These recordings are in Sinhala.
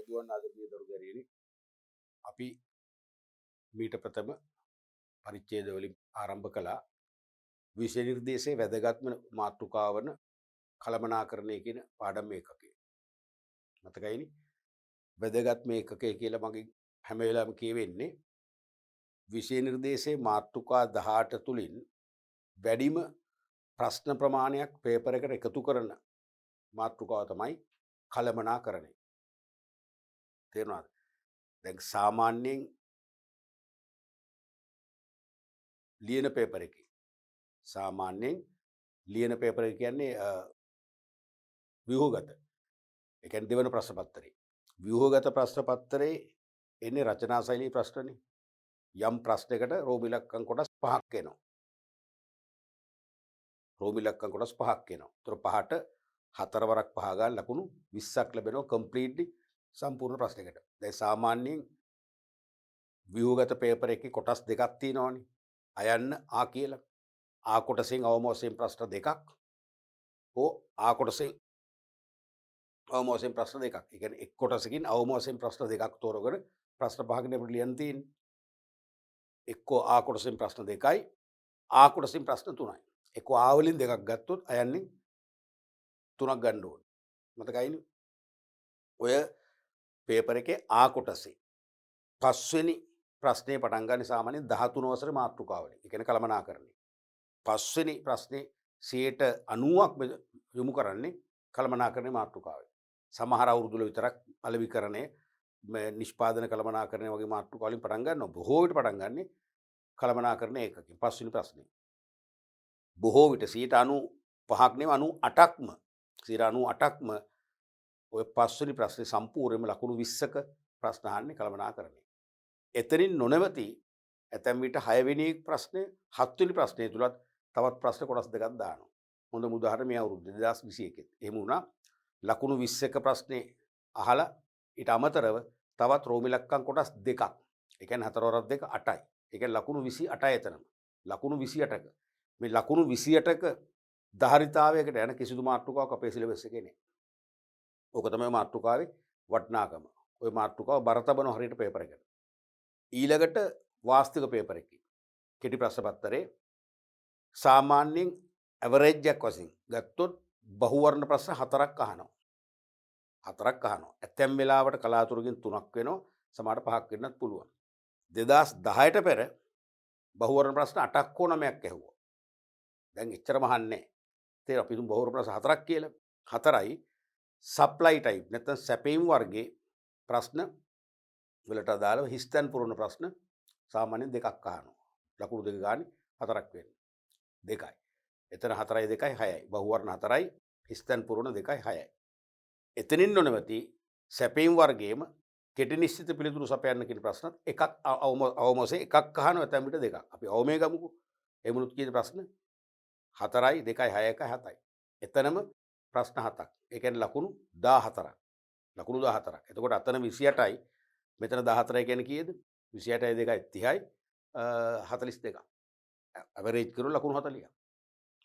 දුවන් ආදරණීය දරුදැරියනි අපි මීට ප්‍රථම පරිච්ඡේද වලින් ආරම්භ කළා විෂය නිර්දේශයේ වැදගත්ම මාතෘකාව වන කළමනාකරණය කියන පාඩම් ඒකකය. මතකයිනි? වැදගත්ම ඒකකය කියලා මගෙන් හැම වෙලාවෙම කියවෙන්නේ විෂය නිර්දේශයේ මාතෘකා 18 තුලින් වැඩිම ප්‍රශ්න ප්‍රමාණයක් පේපර් එකට එකතු කරන මාතෘකාව තමයි කළමනාකරණය. තේරුණාද? දැන් සාමාන්‍යයෙන් ලියන පේපර් එකේ ලියන පේපර් එක කියන්නේ ව්‍යුහගත. ඒ කියන්නේ දෙවන ප්‍රශ්න පත්‍රේ. ව්‍යුහගත ප්‍රශ්න පත්‍රේ එන්නේ රචනා ශෛලී ප්‍රශ්නනේ. යම් ප්‍රශ්නයකට රෝම ඉලක්කම් කොටස් 5ක් එනවා. රෝම ඉලක්කම් කොටස් 5ක් එනවා. ඒතර පහට හතර වරක් පහ ගන්න ලකුණු 20ක් ලැබෙනවා කම්ප්ලීට්ලි සම්පූර්ණ ප්‍රශ්නයකට. දැන් සාමාන්‍යයෙන් ව්‍යුහගත පේපර් එකේ කොටස් දෙකක් තියෙනවානේ. අයන්න ආ කියලා. ආ කොටසෙන් අවම වශයෙන් ප්‍රශ්න දෙකක්. ඕ ආ කොටසෙන් අවම වශයෙන් ප්‍රශ්න දෙකක්. ඒ කියන්නේ එක් කොටසකින් අවම වශයෙන් ප්‍රශ්න දෙකක් තෝරගෙන ප්‍රශ්න පහකින් අපිට ලියන්න තියෙන්නේ. එක්කෝ ආ කොටසෙන් ප්‍රශ්න දෙකයි ආ කොටසෙන් ප්‍රශ්න තුනයි. එක්කෝ ආ වලින් දෙකක් ගත්තොත් අයන්නේ තුනක් ගන්න ඕනේ. මතකයිනේ? ඔය පේපර් එකේ ආ කොටසේ පස්වෙනි ප්‍රශ්නේ පටන් ගන්න සාමාන්‍යයෙන් 13 වසරේ මාතෘකාවලින්. ඒ කියන්නේ කළමනාකරණය. පස්වෙනි ප්‍රශ්නේ 90%ක් යොමු කරන්නේ කළමනාකරණයේ මාතෘකාවයි. සමහර අවුරුදුල විතරක් අලෙවිකරණය නිෂ්පාදන කළමනාකරණය වගේ මාතෘකාව වලින් පටන් ගන්නවා. බොහෝ විට පටන් ගන්නේ කළමනාකරණය ඒකකින්. පස්වෙනි ප්‍රශ්නේ. බොහෝ විට 95ක් නෙවෙයි 98ක්ම 98ක්ම ඔය පස්වෙනි ප්‍රශ්නේ සම්පූර්ණයෙන්ම ලකුණු 20ක ප්‍රශ්න අහන්නේ කළමනාකරණය. එතනින් නොනවති ඇතැම් විට 6 වෙනි ප්‍රශ්නේ 7 වෙනි ප්‍රශ්නේ තුලත් තවත් ප්‍රශ්න කොටස් දෙකක් දානවා. හොඳම උදාහරණ මේ අවුරුද්ද 2021. එහෙම වුණා ලකුණු 21ක ප්‍රශ්නේ අහලා ඊට අමතරව තවත් රෝම ඉලක්කම් කොටස් දෙකක්. ඒ කියන්නේ 4 වරක් 2 8යි. ඒ කියන්නේ ලකුණු 28යි එතනම. ලකුණු 28ක. මේ ලකුණු 28ක ධාරිතාවයකට යන කිසිදු මාතෘකාවක් අපේ සිලබස් එකේ නැහැ. ඕක තමයි මාතෘකාවේ වටිනාකම. ওই මාතෘකාව බර තබන හරියට පේපර් එකට. ඊළඟට වාස්තික පේපර් එකේ කෙටි ප්‍රශ්න පත්‍රයේ සාමාන්‍යයෙන් ඇවරේජ් එකක් වශයෙන් ගත්තොත් බහුවර්ණ ප්‍රශ්න 4ක් අහනවා. 4ක් අහනවා. ඇතැම් වෙලාවට කලාතුරකින් 3ක් වෙනවා. සමහරට 5ක් වෙන්නත් පුළුවන්. 2010ට පෙර බහුවර්ණ ප්‍රශ්න 8ක් හෝ 9ක් ඇහුවා. දැන් එච්චරම අහන්නේ නැහැ. තේරෙනවද? අපි තුන් බහුවර්ණ ප්‍රශ්න 4ක් කියලා. 4යි සප්ලයි ටයිප් නැත්නම් සැපීම් වර්ගයේ ප්‍රශ්න වලට අදාළව හිස්තැන් පුරන ප්‍රශ්න සාමාන්‍යයෙන් දෙකක් අහනවා. ලකුණු දෙක ගානේ 4ක් වෙන්නේ. දෙකයි. එතන 4යි 2යි 6යි. බහුවර්ණ 4යි හිස්තැන් පුරන 2යි 6යි. එතනින් නොනවති සැපීම් වර්ගයේම කෙටි නිශ්චිත පිළිතුරු සපයන්න කියන ප්‍රශ්නත් එකක් අවම වශයෙන් එකක් අහනවා ඇතැම් විට දෙකක්. අපි අවමේ ගමුකෝ. එමුණුත් කියන ප්‍රශ්න 4යි 2යි 6යි 7යි. එතනම ප්‍රශ්න 7ක්. ඒ කියන්නේ ලකුණු 14ක්. ලකුණු 14ක්. එතකොට අතන 28යි මෙතන 14යි කියන්නේ කීයද? 28යි 2යි 30යි 42ක්. ඇවරේජ් කරු ලකුණු 40ක්.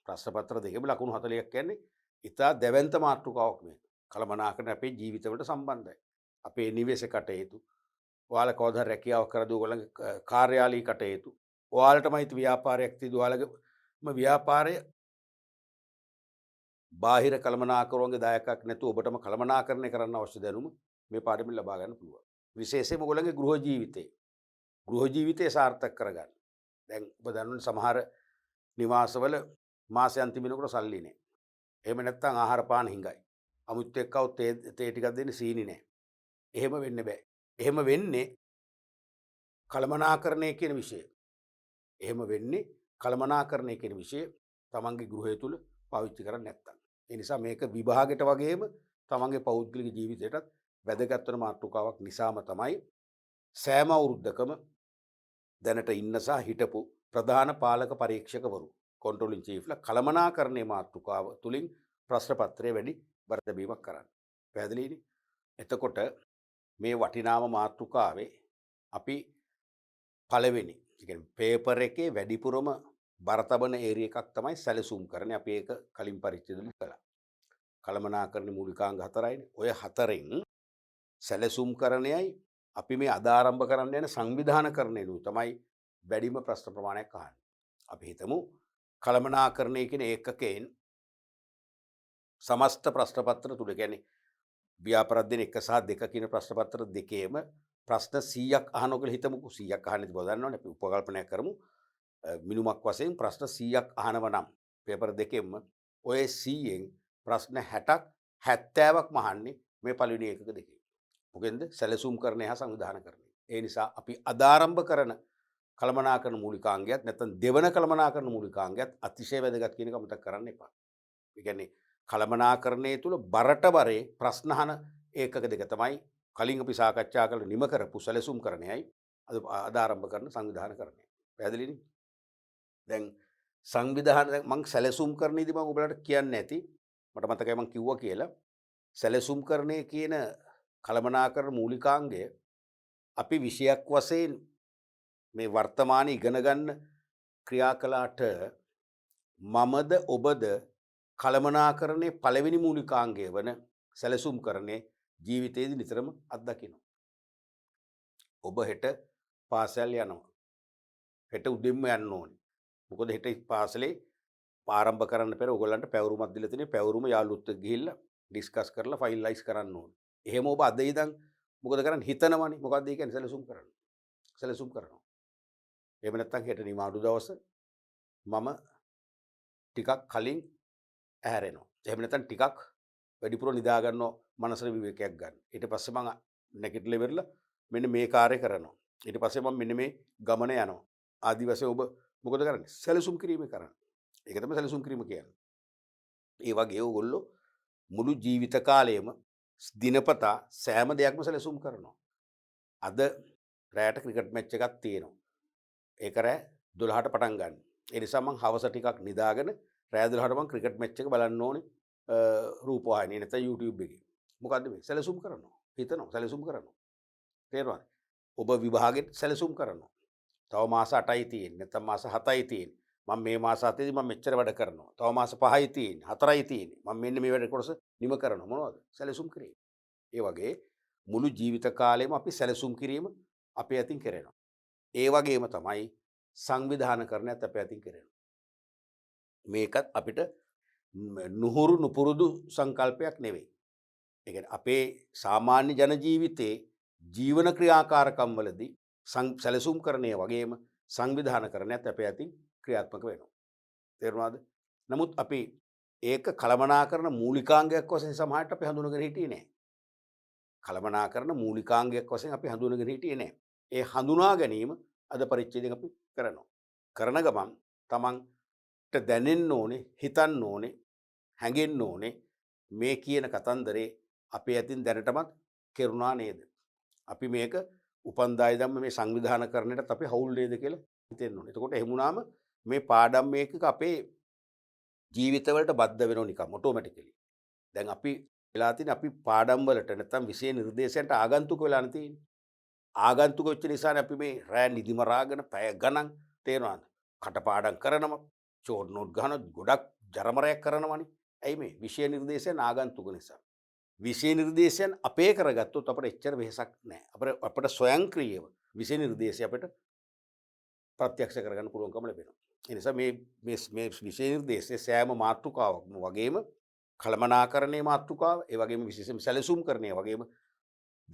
ප්‍රශ්න පත්‍ර දෙකේම ලකුණු 40ක් කියන්නේ ඉතා දැවැන්ත මාතෘකාවක් මේක. කළමනාකරණ අපේ ජීවිතවලට සම්බන්ධයි. අපේ නිවසේ කටයුතු, ඔයාලා කවදා හරි රැකියාවක් කරද්දී ඔයගොල්ලන්ගේ කාර්යාලීය කටයුතු, ඔයාලටම හිත ව්‍යාපාරයක් තියෙද්දී ඔයාලගේම ව්‍යාපාරය බාහිර කළමනාකරුවන්ගේ දායකයක් නැතුව ඔබටම කළමනාකරණය කරන්න අවශ්‍ය දැනුම මේ පාඩමින් ලබා ගන්න පුළුවන්. විශේෂයෙන්ම ඔයගොල්ලන්ගේ ගෘහ ජීවිතය සාර්ථක කරගන්න. දැන් ඔබ දන්නවනේ සමහර නිවාසවල මාසෙ අන්තිම වෙනකොට සල්ලි නැහැ. එහෙම නැත්නම් ආහාර පාන හිඟයි. අමුත් එක්කව තේ ටිකක් දෙන්න සීනි නැහැ. එහෙම වෙන්න බෑ. එහෙම වෙන්නේ කළමනාකරණය කියන විෂය. එහෙම වෙන්නේ කළමනාකරණය කියන විෂය තමන්ගේ ගෘහය තුල පාවිච්චි කරන්නේ නැත්නම්. ඒ නිසා මේක විභාගයට වගේම තමන්ගේ පෞද්ගලික ජීවිතයටත් වැදගත් වෙන මාතෘකාවක් නිසාම තමයි සෑම අවුරුද්දකම දැනට ඉන්න සහ හිටපු ප්‍රධාන පාලක පරීක්ෂකවරු කන්ට්‍රෝලින් චීෆ්ලා කළමනාකරණයේ මාතෘකාව තුලින් ප්‍රශ්න පත්‍රයේ වැඩි වර්ධවීමක් කරන්න. පැහැදිලිනේ? එතකොට මේ වටිනාම මාතෘකාවේ අපි පළවෙනි ඒ කියන්නේ පේපර් එකේ වැඩිපුරම බර තබන ඒරියා එකක් තමයි සැලසුම් කරන්නේ. අපි ඒක කලින් පරිච්ඡේදෙම කළා. කළමනාකරණ මූලිකාංග 4යිනේ. ඔය 4න් සැලසුම් කරණයයි අපි මේ අදාරම්භ කරන්න යන සංවිධානකරණයනුයි තමයි වැඩිම ප්‍රශ්න ප්‍රමාණයක් අහන්නේ. අපි හිතමු කළමනාකරණය කියන ඒකකයෙන් සමස්ත ප්‍රශ්න පත්‍ර තුල කියන්නේ ව්‍යාපෘති දින 1 සහ 2 කියන ප්‍රශ්න පත්‍ර දෙකේම ප්‍රශ්න 100ක් අහනවා කියලා හිතමුකෝ. 100ක් අහන්නේ බව දන්නවනේ. අපි උපකල්පනයක් කරමු. මිනුමක් වශයෙන් ප්‍රශ්න 100ක් අහනව නම් පේපර් දෙකෙන්ම ඔය 100න් ප්‍රශ්න 60ක් 70ක් මහන්නේ මේ පළවෙනි ඒකක දෙකේ. මොකෙන්ද? සැලසුම් කරණය හා සංවිධානකරණය. ඒ නිසා අපි අදාරම්භ කරන කළමනාකරණ මූලිකාංගයත් නැත්නම් දෙවන කළමනාකරණ මූලිකාංගයත් අතිශය වැදගත් කියන එක මතක් කරන්න එපා. ඒ කියන්නේ කළමනාකරණයේ තුල බරට බරේ ප්‍රශ්න අහන ඒකක දෙක තමයි කලින් අපි සාකච්ඡා කළ නිම කරපු සැලසුම් කරණයයි අදාරම්භ කරන සංවිධානකරණය. පැහැදිලිනේ? දැන් සංවිධාන මං සැලසුම් කරණයේදී මම ඔයාලට කියන්නේ නැති මට මතකයි මං කිව්වා කියලා සැලසුම් කරණය කියන කළමනාකරණ මූලිකාංගය අපි විෂයක් වශයෙන් මේ වර්තමානයේ ඉගෙන ගන්න ක්‍රියා කළාට මමද ඔබද කළමනාකරණයේ පළවෙනි මූලිකාංගය වන සැලසුම් කරණයේ ජීවිතයේදී නිතරම අත්දකිනවා. ඔබ හෙට පාසල් යනවා. හෙට උදෙන්ම යන්න ඕනේ. මොකද හෙට පාසලේ ආරම්භ කරන්න පෙර ඔයගොල්ලන්ට පැවරුමක් දීලා තියෙනවා. පැවරුම යාළුවොත් එක්ක ගිහිල්ලා ඩිස්කස් කරලා ෆයිනලයිස් කරන්න ඕනේ. එහෙම ඔබ අද ඉඳන් මොකද කරන්නේ? හිතනවනේ. මොකක්ද ඒ කියන්නේ? සැලසුම් කරනවා. සැලසුම් කරනවා. එහෙම නැත්නම් හෙට නිමාඩු දවස මම ටිකක් කලින් ඇහැරෙනවා. එහෙම නැත්නම් ටිකක් වැඩිපුර නිදා ගන්නවා මනසට විවේකයක් ගන්න. ඊට පස්සේ මම නැගිටලා ඉවරලා මෙන්න මේ කාර්යය කරනවා. ඊට පස්සේ මම මෙන්න මේ ගමන යනවා. ආදි වශයෙන් ඔබ මොකද කරන්නේ? සැලසුම් කිරීම කරන්නේ. ඒක තමයි සැලසුම් කිරීම කියන්නේ. ඒ වගේ ඕගොල්ලෝ මුළු ජීවිත කාලයම දිනපතා සෑම දෙයක්ම සැලසුම් කරනවා. අද රැයට ක්‍රිකට් මැච් එකක් තියෙනවා. ඒක රෑ 12ට පටන් ගන්න. ඒ නිසා මම හවස ටිකක් නිදාගෙන රෑ 12ට මම ක්‍රිකට් මැච් එක බලන්න ඕනේ රූපවාහිනියේ නැත්නම් YouTube එකේ. මොකද්ද මේ? සැලසුම් කරනවා. හිතනවා සැලසුම් කරනවා. තේරුණාද? ඔබ විභාගෙත් සැලසුම් කරනවා. තව මාස 8යි තියෙන්නේ. නැත්නම් මාස 7යි තියෙන්නේ. මම මේ මාස 7ේදී මම මෙච්චර වැඩ කරනවා. තව මාස 5යි තියෙන්නේ. 4යි තියෙන්නේ. මම මෙන්න මේ වැඩ කොටස නිම කරනවා. මොනවද? සැලසුම් කිරීම. ඒ වගේ මුළු ජීවිත කාලෙම අපි සැලසුම් කිරීම අපේ අතින් කරනවා. ඒ වගේම තමයි සංවිධානකරණයත් අපේ අතින් කරනවා. මේකත් අපිට නුහුරු නුපුරුදු සංකල්පයක් නෙවෙයි. ඒ කියන්නේ අපේ සාමාන්‍ය ජන ජීවිතයේ ජීවන ක්‍රියාකාරකම් වලදී සැලසුම් කරණය වගේම සංවිධානකරණයත් අපේ අතින් ක්‍රියාත්මක වෙනවා. තේරුණාද? නමුත් අපි ඒක කළමනාකරණ මූලිකාංගයක් වශයෙන් සමහරට අපි හඳුනගෙන හිටියේ නැහැ. කළමනාකරණ මූලිකාංගයක් වශයෙන් අපි හඳුනගෙන හිටියේ නැහැ. ඒ හඳුනා ගැනීම අද පරිච්ඡේදයෙන් අපි කරනවා. කරන ගමන් තමන්ට දැනෙන්න ඕනේ, හිතන්න ඕනේ, හැඟෙන්න ඕනේ මේ කියන කතන්දරේ අපේ අතින් දැනටමත් කෙරුණා නේද? අපි මේක උපන්දාය ධම්ම මේ සංවිධානකරණයටත් අපි හවුල් නේද කියලා හිතෙන්න ඕනේ. එතකොට එහෙම වුණාම මේ පාඩම් මේක අපේ ජීවිතවලට බද්ධ වෙනව නිකම් ඔටෝමැටිකලි. දැන් අපි වෙලා තියෙන අපි පාඩම් වලට නැත්තම් විෂය නිර්දේශයන්ට ආගන්තුක වෙලා තියෙන්නේ. ආගන්තුක වෙච්ච නිසානේ අපි මේ රෑ නිදි මරාගෙන පැය ගණන් තේරෙනවද? කටපාඩම් කරනවා, ෂෝට් නෝට් ගහන ගොඩක් ජරමරයක් කරනවනේ. ඇයි මේ විෂය නිර්දේශයන් ආගන්තුක නිසා. විෂය නිර්දේශයන් අපේ කරගත්තොත් අපිට එච්චර වෙහසක් නැහැ. අපිට ස්වයංක්‍රීයව විෂය නිර්දේශය අපිට ප්‍රත්‍යක්ෂ කරගන්න පුළුවන්කම ලැබෙනවා. ඒ නිසා මේ විෂය නිර්දේශයේ සෑම මාතෘකාවක්ම වගේම කළමනාකරණයේ මාතෘකාව, ඒ වගේම විශේෂම සැලසුම් කරණයේ වගේම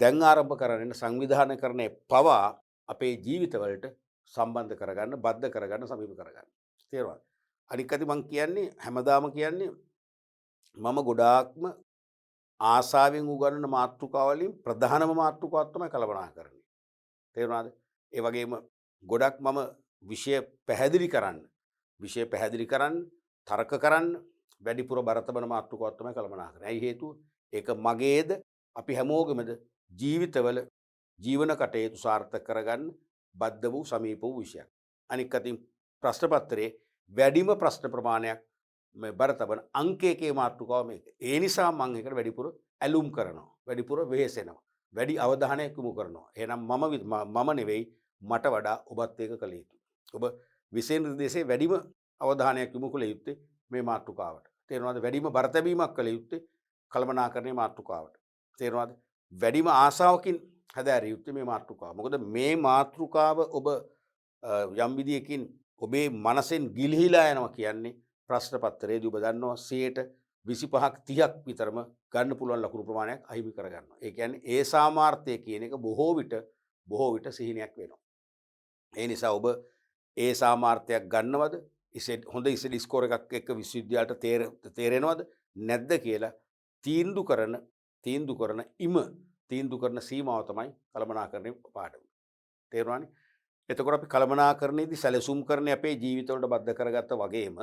දැන් ආරම්භ කරගෙන සංවිධානකරණයේ පවා අපේ ජීවිතවලට සම්බන්ධ කරගන්න, බද්ධ කරගන්න, සමීප කරගන්න. තේරුණාද? අනික් අති මම කියන්නේ හැමදාම කියන්නේ මම ගොඩාක්ම ආසාවෙන් උගන්වන මාතෘකාවලින් ප්‍රධානම මාතෘකාවක් තමයි කළමනාකරණය. තේරුණාද? ඒ වගේම ගොඩක් මම විෂය පැහැදිලි කරන්න, තර්ක කරන්න වැඩිපුර බරතබන මාතෘකාවක් තමයි කළමනාකරණය. ඇයි හේතුව? ඒක මගේද අපි හැමෝගෙමද ජීවිතවල ජීවන කටයුතු සාර්ථක කරගන්න බද්ධ වූ සමීප වූ විෂයක්. අනික් අතින් ප්‍රශ්න පත්‍රයේ වැඩිම ප්‍රශ්න ප්‍රමාණයක් මේ බරතබන අංක එකේ මාතෘකාව මේක. ඒ නිසා මම ඒකට වැඩිපුර ඇලුම් කරනවා. වැඩිපුර වෙහෙසෙනවා. වැඩි අවධානයක් යොමු කරනවා. එහෙනම් මම නෙවෙයි මට වඩා ඔබත් ඒක කළ යුතුයි. ඔබ විෂය නිර්දේශයේ වැඩිම අවධානයක් යොමු කළ යුත්තේ මේ මාතෘකාවට. තේරුණාද? වැඩිම බර තැබීමක් කළ යුත්තේ කළමනාකරණයේ මාතෘකාවට. තේරුණාද? වැඩිම ආසාවකින් හැදෑරිය යුත්තේ මේ මාතෘකාව. මොකද මේ මාතෘකාව ඔබ යම් විදියකින් ඔබේ මනසෙන් ගිලිහිලා යනවා කියන්නේ ප්‍රශ්න පත්‍රයේදී ඔබ දන්නවා 25ක් 30ක් විතරම ගන්න පුළුවන් ලකුණු ප්‍රමාණයක් අහිමි කරගන්නවා. ඒ කියන්නේ ඒ සාමාර්ථය කියන එක බොහෝ විට සිහිනයක් වෙනවා. ඒ නිසා ඔබ ඒ සාමාර්ථයක් ගන්නවද? හොඳ ඉසෙල් ස්කෝර් එකක් එක්ක විශ්වවිද්‍යාලයට තේරෙනවද නැද්ද කියලා තීන්දුව කරන සීමාව තමයි කළමනාකරණයේ පාඩම. තේරුණානේ? එතකොට අපි කළමනාකරණයේදී සැලසුම් කරන්නේ අපේ ජීවිතවලට බද්ධ කරගත්ත වගේම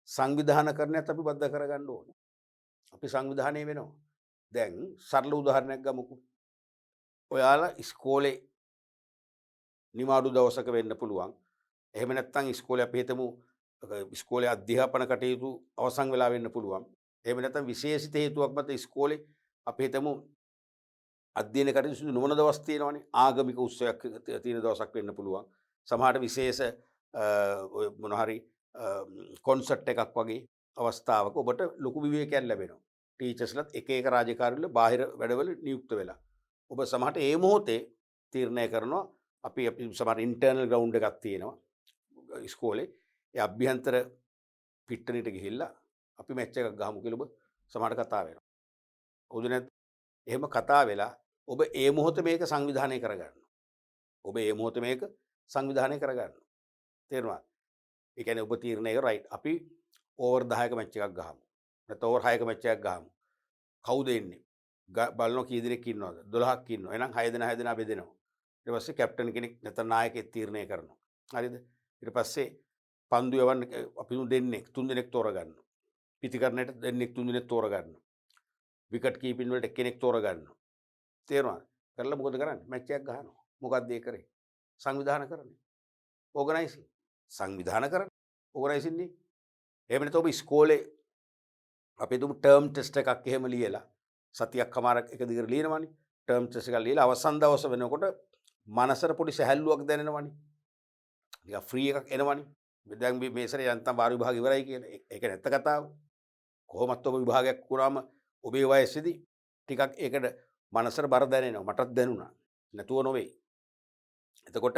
සංවිධානකරණයත් අපි බද්ධ කරගන්න ඕනේ. අපි සංවිධානය වෙනවා. දැන් සරල උදාහරණයක් ගමුකෝ. ඔයාලා ඉස්කෝලේ නිමාඩු දවසක වෙන්න පුළුවන්. එහෙම නැත්නම් ඉස්කෝලේ අපි හිතමු ඉස්කෝලේ අධ්‍යාපන කටයුතු අවසන් වෙලා වෙන්න පුළුවන්. එහෙම නැත්නම් විශේෂිත හේතුවක් මත ඉස්කෝලේ අපි හිතමු අධ්‍යයන කටයුතු නොවන දවස් තියෙනවානේ. ආගමික උත්සවයක් තියෙන දවසක් වෙන්න පුළුවන්. සමහරට විශේෂ මොන හරි කොන්සර්ට් එකක් වගේ අවස්ථාවක ඔබට ලොකු විවේකයක් ලැබෙනවා. ටීචර්ස්ලත් එක රාජකාරිවල බාහිර වැඩවල නියුක්ත වෙලා. ඔබ සමහරට ඒ මොහොතේ තීරණය කරනවා අපි සමහර ඉන්ටර්නල් ග්‍රවුන්ඩ් එකක් තියෙනවා ඉස්කෝලේ. ඒ අභ්‍යන්තර පිට්ටනියට ගිහිල්ලා අපි මැච් එකක් ගහමු කියලා ඔබ සමහරට කතා වෙනවා. හොඳ නැද්ද? එහෙම කතා වෙලා ඔබ ඒ මොහොත මේක සංවිධානය කරගන්නවා. තේරුණාද? ඒ කියන්නේ ඔබ තීරණය කර රයිට් අපි ඕවර් 10ක මැච් එකක් ගහමු. නැත්නම් ඕවර් 6ක මැච් එකක් ගහමු. කවුද එන්නේ? බලනවා කී දෙනෙක් ඉන්නවද? 12ක් ඉන්නවා. එහෙනම් 6 දෙනා බෙදෙනවා. ඊට පස්සේ කැප්ටන් කෙනෙක් නැත්නම් නායකයෙක් තීරණය කරනවා. හරිද? ඊට පස්සේ පන්දු යවන්න අපි තුන් දෙනෙක් තෝරගන්නවා. පිටිකරණයට තුන් දෙනෙක් තෝරගන්නවා. විකට් කීපින් වලට එක්කෙනෙක් තෝරගන්නවා. තේරුණාද? කරලා මොකද කරන්නේ? මැච් එකක් ගහනවා. මොකක්ද ඒ කරේ? සංවිධානය කරන්නේ. ඕගනයිසින්. සංවිධානය කරන්නේ. ඕගනයිසින් නේ. එහෙම නැත්නම් ඔබ ඉස්කෝලේ අපි දුමු ටර්ම් ටෙස්ට් එකක් එහෙම ලියලා සතියක් කමාරක් එක දිගට ලියනවනේ. ටර්ම් ටෙස්ට් එකක් ලියලා අවසන් දවස වෙනකොට මනසට පොඩි සැහැල්ලුවක් දැනෙනවනේ. නිකන් ෆ්‍රී එකක් එනවනේ. දැන් මේ සැරේ යන්තම් වාර විභාග ඉවරයි කියලා. ඒක නැත්ත කතාව. කොහොමත් ඔබ විභාගයක් වුණාම ඔබේ වයසේදී ටිකක් ඒකට මනසට බර දැනෙනවා. මටත් දැනුණා. නැතුව නොවේ. එතකොට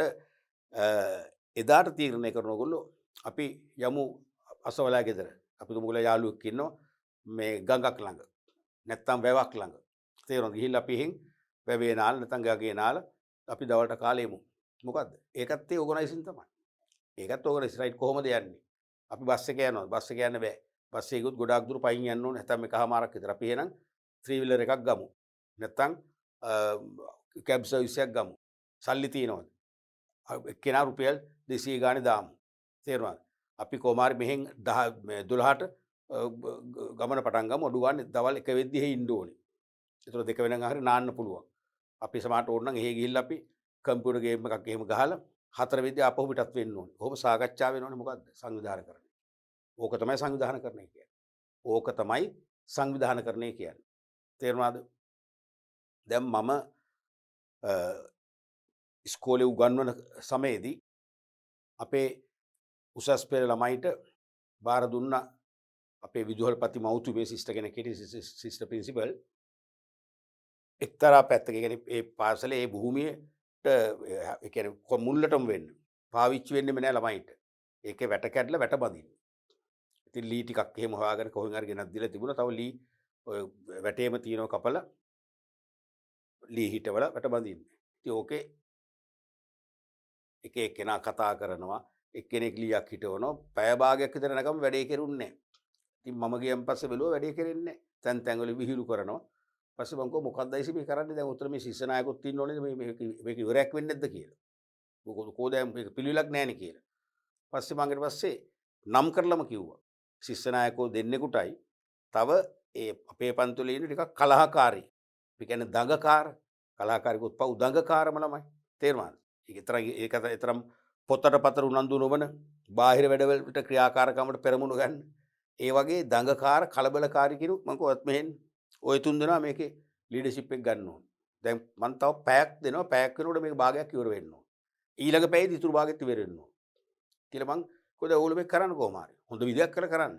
එදාට තීරණය කරන ඕගොල්ලෝ අපි යමු අසවලා ගෙදර. අපි තුමුගල යාළුවෙක් ඉන්නවා මේ ගඟක් ළඟ. නැත්තම් වැවක් ළඟ. තේරුණාද? ගිහිල්ලා අපි එහෙන් වැවේ නාලා නැත්තම් ගඟේ නාලා අපි දවල්ට කාලේ යමු. මොකද්ද? ඒකත් ඒ ඕගනයිසින් තමයි. ඒකත් ඕගනයිස් රයිට් කොහොමද යන්නේ? අපි බස් එක යනවා. බස් එක යන්න බෑ. බස් එකෙත් ගොඩාක් දුර පයින් යන්න ඕනේ. නැත්තම් එකමාරක් විතර. අපි එහෙනම් 3 wheeler එකක් ගමු. නැත්තම් කැබ් සර්විස් එකක් ගමු. සල්ලි තියනවද? එක්කෙනා රුපියල් 200 ගානේ දාමු. තේරුණාද? අපි කොමාරි මෙහෙන් 12ට ගමන පටන් ගමු. අඩු ගානේ දවල් 1 වෙද්දි එහෙ ඉන්න ඕනේ. ඒතර 2 වෙනකන් හරි නාන්න පුළුවන්. අපි සමහරට ඕන නම් එහෙ ගිහිල්ලා අපි කම්පියුටර් ගේම් එකක් එහෙම ගහලා 4 වෙද්දි ආපහු පිටත් වෙන්න ඕනේ. කොහොම සාකච්ඡා වෙනවනේ මොකද්ද? සංවිධානකරණය. ඕක තමයි සංවිධානකරණය කියන්නේ. ඕක තමයි සංවිධානකරණය කියන්නේ. තේරුණාද? දැන් මම ඉස්කෝලේ උගන්වන සමයේදී අපේ උසස් පෙළ ළමයිට බාර දුන්නා අපේ විදුහල්පති මෞතුමේ සිස්ටර් කෙනෙක් හිටියේ සිස්ටර් ප්‍රින්සිපල් එක්තරා පැත්තක කියන්නේ ඒ පාසලේ ඒ භූමියට ඒ කියන්නේ මුල්ලටම වෙන්න පාවිච්චි වෙන්නෙම නෑ ළමයිට. ඒකේ වැට කැඩලා වැට බඳින්න. ඉතින් ලී ටිකක් එහෙම හොයාගෙන කොහෙන් හරි ගෙනත් දීලා තිබුණා. තව ලී ඔය වැටේම තියෙනවා කපලා ලී හිටවල වැට බඳින්න. ඉතින් ඕකේ එක එක්කෙනා කතා කරනවා. එක්කෙනෙක් ලීයක් හිටවනවා. පැය භාගයක් විතර නැකම් වැඩේ කෙරුන්නේ නෑ. ඉතින් මම ගියන් පස්සේ බැලුවා වැඩේ කෙරෙන්නේ නෑ. තැන් තැන් වල විහිළු කරනවා. පස්සේ මම කිව්වා මොකක්ද අයිසි මේ කරන්නේ? දැන් උතර මේ ශිෂ්‍ය නායකොත් ඉන්න ඕනේ මේක ඉවරයක් වෙන්නේ නැද්ද කියලා. කොහොමද මේක පිළිවිලක් නැහැනේ කියලා. පස්සේ මම ඊට පස්සේ නම් කරලම කිව්වා. ශිෂ්‍ය නායකෝ දෙන්නෙකුටයි තව ඒ අපේ පන්තිවල ඉන්න ටිකක් කලහකාරී. ඒ කියන්නේ දඟකාර කලහකාරීකුත් පව් දඟකාරම ළමයි. තේරුණාද? ඒක තරම් පොතට පතර උනන්දු නොවන බාහිර වැඩවලට ක්‍රියාකාරකමකට පෙරමුණු ගන්න. ඒ වගේ දඟකාර කලබලකාරී කෙනෙක් මම කොහොත් මෙහෙන් ඔය තුන් දෙනා මේකේ ලීඩර්ෂිප් එක ගන්න ඕනේ. දැන් මම තව පැයක් දෙනවා. පැයක් වෙනකොට මේක භාගයක් ඉවර වෙන්න ඕනේ. ඊළඟ පැයේදී ඉතුරු භාගෙත් ඉවර වෙන්න ඕනේ. කියලා මං කොහොද ඕගොල්ලෝ මේක කරන්න කොහොම හරි. හොඳ විදියක් කරන්න.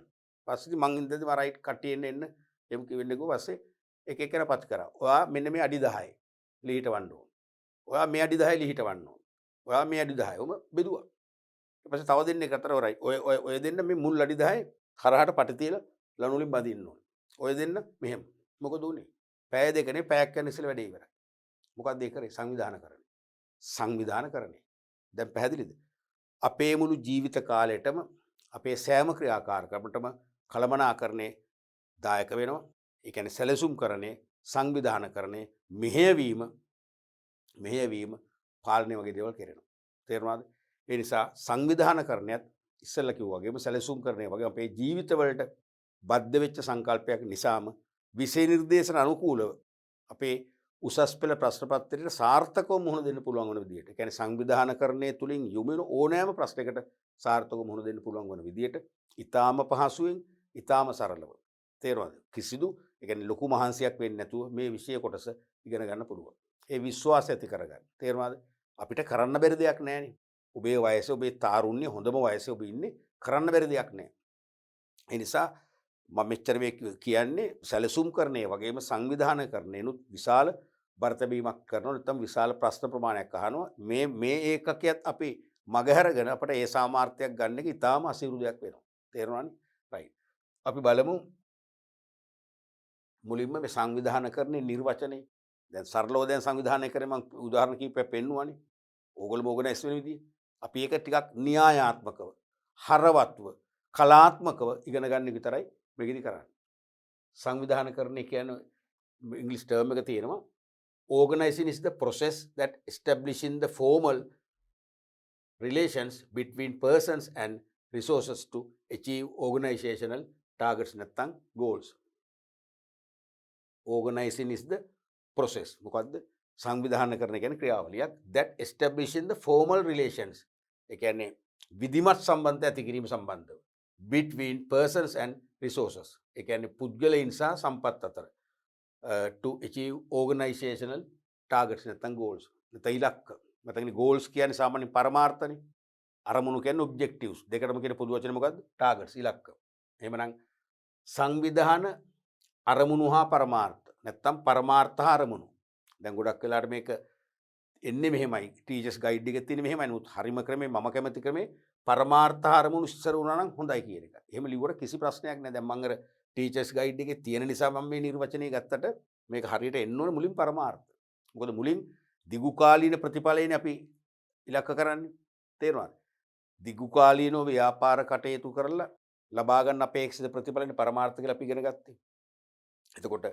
පස්සේ මං ඉඳන්දි මම රයිට් කට්ටිය එන්න එන්න එම් කිවෙන්නකෝ පස්සේ එක එකන පත් කරා. ඔයා මෙන්න මේ අඩි 10යි. ලිහිටවන්න ඕන. ඔයා මේ අඩි 10 ලිහිටවන්න ඕන. ඔයා මේ අඩි 10 ඔම බෙදුවා. ඊට පස්සේ තව දෙන්නෙක් අතර වරයි. ඔය දෙන්න මේ මුල් අඩි 10 හරහට පටි තියලා ලණු වලින් බඳින්න ඕන. ඔය දෙන්න මෙහෙම. මොකද උනේ? පැය දෙකනේ පැයක් යන ඉස්සෙල්ලා වැඩේ ඉවරයි. මොකක්ද ඒ කරේ? සංවිධානකරණය. සංවිධානකරණය. දැන් පැහැදිලිද? අපේ මුළු ජීවිත කාලෙටම අපේ සෑම ක්‍රියාකාරකමටම කළමනාකරණේ දායක වෙනවා. ඒ කියන්නේ සැලසුම් කරන්නේ සංවිධානකරණේ මෙහෙයවීම පාලනය වගේ දේවල් කරනවා. තේරුණාද? ඒ නිසා සංවිධානකරණයත් ඉස්සෙල්ලා කිව්වා වගේම සැලසුම් කරණය වගේ අපේ ජීවිතවලට බද්ධ වෙච්ච සංකල්පයක් නිසාම විෂය නිර්දේශන අනුකූලව අපේ උසස් පෙළ ප්‍රශ්න පත්‍රයට සාර්ථකව මුහුණ දෙන්න පුළුවන් වන විදියට. ඒ කියන්නේ සංවිධානකරණය තුලින් යොමු වෙන ඕනෑම ප්‍රශ්නයකට සාර්ථකව මුහුණ දෙන්න පුළුවන් වන විදියට ඊටාම පහසුවෙන් ඊටාම සරලව. තේරුණාද? කිසිදු ඒ කියන්නේ ලොකු මහන්සියක් වෙන්නේ නැතුව මේ විෂය කොටස ඉගෙන ගන්න පුළුවන්. ඒ විශ්වාසය ඇති කරගන්න. තේරුණාද? අපිට කරන්න බැරි දෙයක් නැහැනේ. ඔබේ වයස ඔබේ තාරුණ්‍ය හොඳම වයසේ ඔබ ඉන්නේ කරන්න බැරි දෙයක් නැහැ. ඒ නිසා මම මෙච්චර මේ කියන්නේ සැලසුම් කරන්නේ වගේම සංවිධානකරණයනුත් විශාල බර්තබීමක් කරනවා නැත්නම් විශාල ප්‍රශ්න ප්‍රමාණයක් අහනවා. මේ ඒකකයක් අපි මගහැරගෙන අපිට ඒ සාමාර්ථයක් ගන්න එක ඉතාම අසීරු දෙයක් වෙනවා. තේරුණානේ? රයිට්. අපි බලමු මුලින්ම මේ සංවිධානකරණයේ නිර්වචනය. දැන් සරලව දැන් සංවිධානය කරේ මම උදාහරණ කිහිපයක් පෙන්නුවානේ. ඕගොල්ලෝ ඕගනයිස් වෙන විදිය. අපි ඒක ටිකක් න්‍යායාත්මකව, හරවත්ව, කලාත්මකව ඉගෙන ගන්න විතරයි මේකෙදි කරන්නේ. සංවිධානකරණය කියන්නේ ඉංග්‍රීසි ටර්ම් එක තියෙනවා. Organizing is the process that establishing the formal relations between persons and resources to achieve organizational targets නැත්නම් goals. Organizing is the process. මොකද්ද? සංවිධානකරණය කියන්නේ ක්‍රියාවලියක් that establishing the formal relations. ඒ කියන්නේ විධිමත් සම්බන්ධ ඇති කිරීම සම්බන්ධව between persons and resources. ඒ කියන්නේ පුද්ගලයන් සහ සම්පත් අතර to achieve organizational targets නැත්නම් goals. නැත්නම් ඉලක්ක. නැත්නම් goals කියන්නේ සාමාන්‍යයෙන් පරමාර්ථනේ. අරමුණු කියන්නේ objectives. දෙකටම කියන පොදු වචනේ මොකද්ද? targets ඉලක්ක. එහෙමනම් සංවිධාන අරමුණු හා පරමාර්ථ නැත්නම් පරමාර්ථ හා අරමුණු. දැන් ගොඩක් වෙලාවට මේක එන්නේ මෙහෙමයි. ටීචර්ස් ගයිඩ් එකේ තියෙන මෙහෙමයි. නමුත් හරිම ක්‍රමේ මම කැමති ක්‍රමේ පරමාර්ථ අරමුණු ඉස්සර වුණා නම් හොඳයි කියන එක. එහෙම ලිව්වට කිසි ප්‍රශ්නයක් නැහැ. දැන් මම අර ටීචර්ස් ගයිඩ් එකේ තියෙන නිසා මම මේ නිර්වචනය ගත්තට මේක හරියට එන්න ඕනේ මුලින් පරමාර්ථ. මොකද මුලින් දිගු කාලීන ප්‍රතිඵලයනේ අපි ඉලක්ක කරන්නේ. තේරුණාද? දිගු කාලීනව ව්‍යාපාර කටයුතු කරලා ලබා ගන්න අපේක්ෂිත ප්‍රතිඵලනේ පරමාර්ථ කියලා අපි ඉගෙන ගත්තේ. එතකොට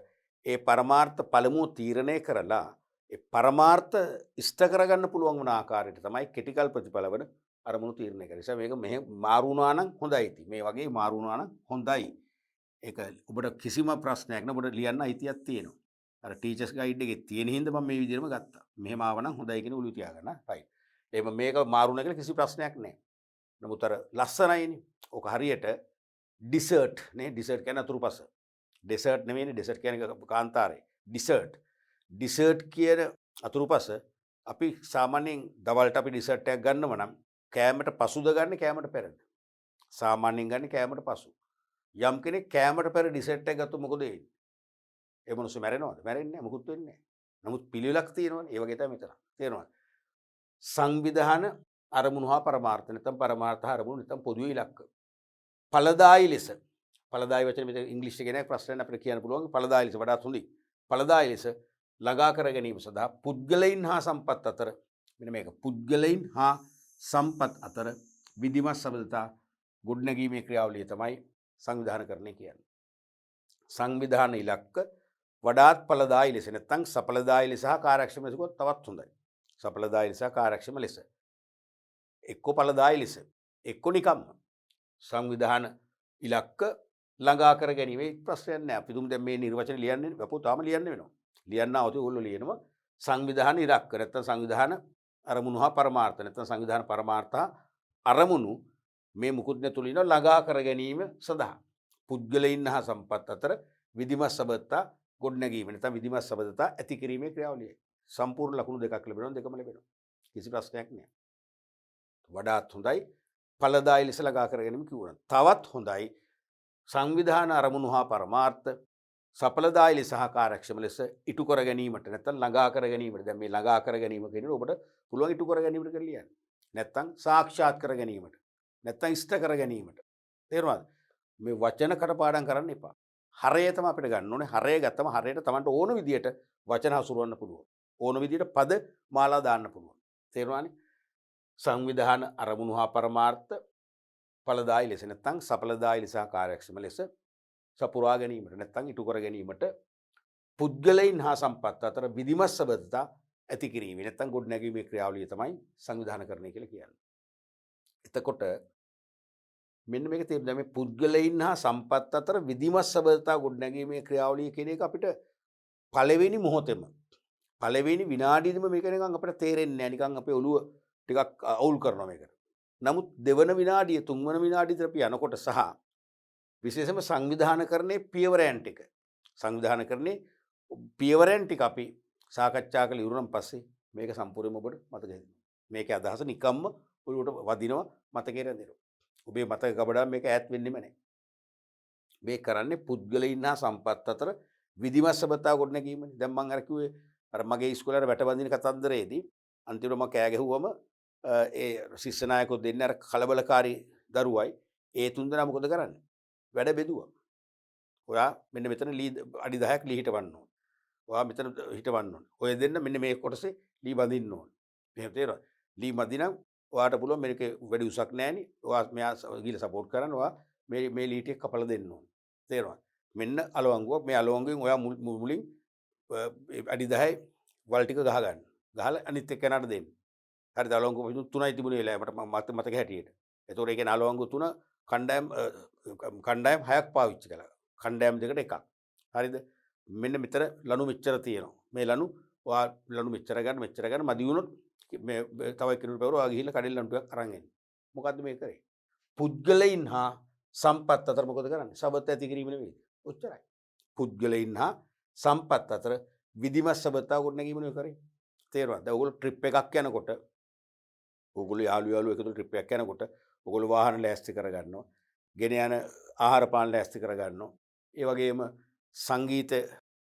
ඒ පරමාර්ථ පළමුව තීරණය කරලා ඒ පරමාර්ථ ඉෂ්ට කරගන්න පුළුවන් වුණ ආකාරයට තමයි ක්‍රිටිකල් ප්‍රතිඵල වල අරමුණු තීරණය කරන්නේ. ඒ නිසා මේක මෙහෙ මාරු වුණා නම් හොඳයි ඉතින්. මේ වගේ මාරු වුණා නම් හොඳයි. ඒක ඔබට කිසිම ප්‍රශ්නයක් නෑ. ඔබට ලියන්න අයිතියක් තියෙනවා. අර ටීචර්ස් ගයිඩ් එකේ තියෙන හින්දා මම මේ විදිහටම ගත්තා. මෙහෙම ආව නම් හොඳයි කියන උළු තියාගන්න. රයිට්. එහෙම මේක මාරු වුණා කියලා කිසි ප්‍රශ්නයක් නෑ. නමුත් අර ලස්සනයිනේ. ඔක හරියට ඩිසර්ට් නේ. ඩිසර්ට් කියන්නේ අතුරුපස. ඩෙසර්ට් නෙවෙයිනේ. ඩෙසර්ට් කියන්නේ කාන්තාරේ. ඩිසර්ට් කියන අතුරුපස අපි සාමාන්‍යයෙන් දවල්ට අපි ඩිසර්ට් එකක් ගන්නව නම් කෑමට පසුද ගන්න කෑමට පෙරද? සාමාන්‍යයෙන් ගන්න කෑමට පසු. යම් කෙනෙක් කෑමට පෙර ඩිසර්ට් එක ගත්තොත් මොකද වෙන්නේ? ඒ මොනසු මැරෙනවද? මැරෙන්නේ නැහැ. මොකුත් වෙන්නේ නැහැ. නමුත් පිළිවෙලක් තියෙනවනේ. ඒ වගේ තමයි මෙතන. තේරෙනවද? සංවිධාන අරමුණු හා පරමාර්ථ නැත්නම් පරමාර්ථ හා අරමුණු නැත්නම් පොදුවේ ඉලක්ක. ඵලදායි ලෙස. ඵලදායි වචනේ මෙතන ඉංග්‍රීසි එකේ නෑ ප්‍රශ්නයක් අපිට කියන්න පුළුවන්. ඵලදායි ලෙස වඩාත් හොඳයි. ඵලදායි ලෙස ළඟා කර ගැනීම සඳහා පුද්ගලයන් හා සම්පත් අතර මෙන්න මේක පුද්ගලයන් හා සම්පත් අතර විධිමත් සබඳතා ගොඩනැගීමේ ක්‍රියාවලිය තමයි සංවිධානකරණය කියන්නේ. සංවිධාන ඉලක්ක වඩාත් ඵලදායි ලෙස නැත්නම් සඵලදායි ලෙස හා කාර්යක්ෂම ලෙස තවත් හොඳයි. සඵලදායි ලෙස කාර්යක්ෂම ලෙස. එක්ක ඵලදායි ලෙස එක්ක නිකම්ම සංවිධාන ඉලක්ක ළඟා කර ගැනීමේ ප්‍රශ්නයක් නැහැ. අපි තුමු දැන් මේ නිර්වචන ලියන්නේ අපෝ තාම ලියන්න වෙනවා. ලියන්න આવතේ ඕගොල්ලෝ ලියනවා සංවිධාන ඉලක්ක නැත්නම් සංවිධාන අරමුණු හා පරමාර්ථ නැත්නම් සංවිධාන පරමාර්ථ අරමුණු මේ මුකුත් නැතුළු ඉන ළඟා කර ගැනීම සඳහා පුද්ගලයන් හා සම්පත් අතර විධිමත් සබඳතා ගොඩනැගීම නැත්නම් විධිමත් සබඳතා ඇති කිරීමේ ක්‍රියාවලිය. සම්පූර්ණ ලකුණු දෙකක් ලැබෙනවා දෙකම ලැබෙනවා. කිසි ප්‍රශ්නයක් නැහැ. වඩාත් හොඳයි ඵලදායි ලෙස ළඟා කර ගැනීම කිව්වනම්. තවත් හොඳයි සංවිධාන අරමුණු හා පරමාර්ථ සඵලදායී ලෙස සහ කාර්යක්ෂම ලෙස ඉටු කර ගැනීමට නැත්නම් ළඟා කර ගැනීමට දැන් මේ ළඟා කර ගැනීම කියනකොට ඔබට පුළුවන් ඉටු කර ගැනීමට කියලා ලියන්න. නැත්නම් සාක්ෂාත් කර ගැනීමට. නැත්නම් ඉෂ්ට කර ගැනීමට. තේරුණාද? මේ වචන කටපාඩම් කරන්න එපා. හරය තමයි අපිට ගන්න ඕනේ. හරය ගත්තම හරයට Tamanට ඕන විදියට වචන හසුරවන්න පුළුවන්. ඕන විදියට පද මාලා දාන්න පුළුවන්. තේරුණානේ? සංවිධාන අරමුණු හා පරමාර්ථ ඵලදායී ලෙස නැත්නම් සඵලදායී ලෙස හා කාර්යක්ෂම ලෙස සපුරා ගැනීමට නැත්නම් ඉටු කර ගැනීමට පුද්ගලයන් හා සම්පත් අතර විධිමත් සබඳතා ඇති කිරීම නැත්නම් ගොඩනැගීමේ ක්‍රියාවලිය තමයි සංවිධානකරණය කියලා කියන්නේ. එතකොට මෙන්න මේක තේරුම් ගන්න මේ පුද්ගලයන් හා සම්පත් අතර විධිමත් සබඳතා ගොඩනැගීමේ ක්‍රියාවලිය කියන එක අපිට පළවෙනි මොහොතේම පළවෙනි විනාඩියෙදිම මේක නිකන් අපිට තේරෙන්නේ නැහැ. නිකන් අපේ ඔළුව ටිකක් අවුල් කරනවා මේකට. නමුත් දෙවන විනාඩිය තුන්වන විනාඩියට අපි යනකොට සහ විශේෂයෙන්ම සංවිධානකරණයේ පියවරයන් ටික සංවිධානකරණයේ පියවරයන් ටික අපි සාකච්ඡා කළ ඉවරනම් පස්සේ මේක සම්පූර්ණයෙන්ම ඔබට මතක හිටිනවා. මේකේ අදහස නිකම්ම ඔළුවට වදිනවා මතකේ රැඳෙනවා. ඔබේ මතක ගබඩාව මේක ඈත් වෙන්නෙම නැහැ. මේ කරන්නේ පුද්ගලයන් හා සම්පත් අතර විධිමත් සබඳතා ගොඩනැගීමනේ. දැන් මම අර කිව්වේ අර මගේ ඉස්කෝලේ වැට බඳින කතන්දරයේදී අන්තිමට මම කෑ ගැහුවම ඒ ශිෂ්‍ය නායකයෝ දෙන්නේ අර කලබලකාරී දරුවයි ඒ තුන්දෙනා මොකද කරන්නේ? වැඩ බෙදුවා. ඔයා මෙන්න මෙතන ලී අඩි 10ක් ලී හිටවන්න ඕන. ඔයා මෙතන හිටවන්න ඕන. ඔය දෙන්න මෙන්න මේ කොටසේ ලී බඳින්න ඕන. එහෙම තේරෙනවද? ලී බඳිනම් ඔයාට පුළුවන් මේකේ වැඩි උසක් නැහෙනි. ඔයා මෙයා ගිහලා සපෝට් කරන්න. ඔයා මේ ලී ටික කපලා දෙන්න ඕන. තේරෙනවද? මෙන්න අලවංගුව මේ අලවංගුවෙන් ඔයා මුලින් අඩි 10 වල් ටික ගහ ගන්න. ගහලා අනිත් එක්කනට දෙන්න. හරිද? අලවංගුව 3යි තිබුණේ වෙලාව මට මතක හැටියට. ඒතකොට ඒ කියන්නේ අලවංගුව 3 කණ්ඩායම් 6ක් පාවිච්චි කළා. කණ්ඩායම් දෙකට එකක්. හරිද? මෙන්න මෙතන ලනු මෙච්චර තියෙනවා. මේ ලනු ඔයා ලනු මෙච්චර ගන්න මදි වුණොත් මේ තව එක්කෙනෙකුට පෙවර ඔයා ගිහිල්ලා කඩෙල් ලනු ටිකක් අරන් එන්න. මොකද්ද මේ කරේ? පුද්ගලයන් හා සම්පත් අතර මොකද කරන්නේ? සබත ඇති කිරීම නෙවෙයි. ඔච්චරයි. පුද්ගලයන් හා සම්පත් අතර විධිමත් සබතා ගොඩනැගීම නෙවෙයි කරේ. තේරුණාද? දැන් ඔයගොල්ලෝ ට්‍රිප් එකක් යනකොට ඔයගොල්ලෝ යාළුවෝ එකතු ට්‍රිප් එකක් යනකොට ඔයගොල්ලෝ වාහන ලෑස්ති කරගන්නවා. ගෙන යන ආහාර පාන ලෑස්ති කරගන්නවා. ඒ වගේම සංගීත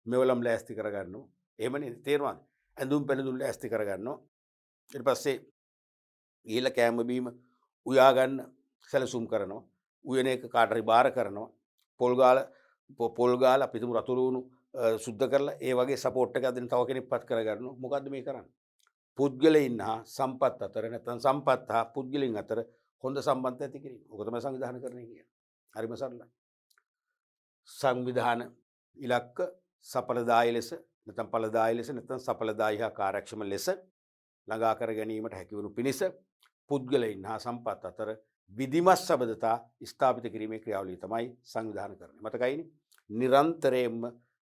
මෙවලම් ලෑස්ති කරගන්නවා. එහෙමනේ තේරුණාද? ඇඳුම් පැළඳුම් ලෑස්ති කරගන්නවා. ඊට පස්සේ ගිහිල්ලා කෑම බීම උයා ගන්න සැලසුම් කරනවා. උයන එක කාට හරි බාර කරනවා. පොල් ගාලා අපි තුමු රතුරු වුණු සුද්ධ කරලා ඒ වගේ සපෝට් එකක් දෙන්න තව කෙනෙක්පත් කරගන්නවා. මොකද්ද මේ කරන්නේ? පුද්ගලයන් හා සම්පත් අතර නැත්නම් සම්පත් හා පුද්ගලයන් අතර හොඳ සම්බන්ධය ඇති කිරීම. ඔක තමයි සංවිධානකරණය කියන්නේ. හරිම සරලයි. සංවිධාන ඉලක්ක සඵලදායී ලෙස නැත්නම් ඵලදායී ලෙස නැත්නම් සඵලදායී හා කාර්යක්ෂම ලෙස ළඟා කර ගැනීමට හැකිවනු පිණිස පුද්ගලයන් හා සම්පත් අතර විධිමත් සබඳතා ස්ථාපිත කිරීමේ ක්‍රියාවලිය තමයි සංවිධානකරණය. මතකයිනේ? නිරන්තරයෙන්ම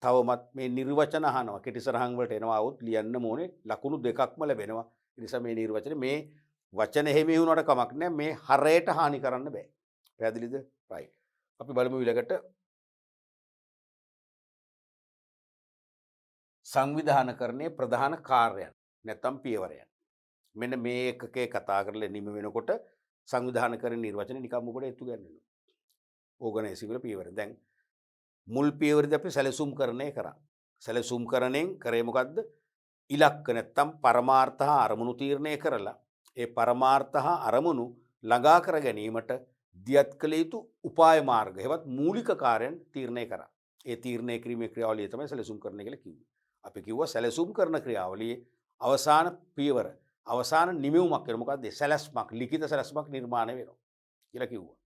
තවමත් මේ නිර්වචන අහනවා. කෙටි සරහන් වලට එනවා આવුත් ලියන්න ඕනේ ලකුණු දෙකක්ම ලැබෙනවා. ඒ නිසා මේ නිර්වචන මේ වචන එහෙම වුණාට කමක් නැහැ. මේ හරයට හානි කරන්න බෑ. පැහැදිලිද? right. අපි බලමු ඊළඟට සංවිධානකරණයේ ප්‍රධාන කාර්යයන් නැත්නම් පියවරයන්. මෙන්න මේ එකකේ කතා කරලා නිම වෙනකොට සංවිධානකරණ නිර්වචන නිකම්ම කොට එතු ගන්නවා. ඕගනයිසිං වල පියවර. දැන් මුල් පියවරදී අපි සැලසුම්කරණය කරා. සැලසුම්කරණයෙන් කරේ මොකද්ද? ඉලක්ක නැත්තම් පරමාර්ථ හා අරමුණු තීරණය කරලා ඒ පරමාර්ථ හා අරමුණු ළඟා කර ගැනීමට දියත් කළ යුතු උපාය මාර්ග හෙවත් මූලික කාර්යයන් තීරණය කරා. ඒ තීරණය කිරීමේ ක්‍රියාවලිය තමයි සැලසුම්කරණය කියලා කිව්වේ. අපි කිව්වා සැලසුම් කරන ක්‍රියාවලියේ අවසාන පියවර අවසාන නිමවුමක් වෙන මොකද්ද? සැලැස්මක් ලිඛිත සැලැස්මක් නිර්මාණය වෙනවා කියලා කිව්වා.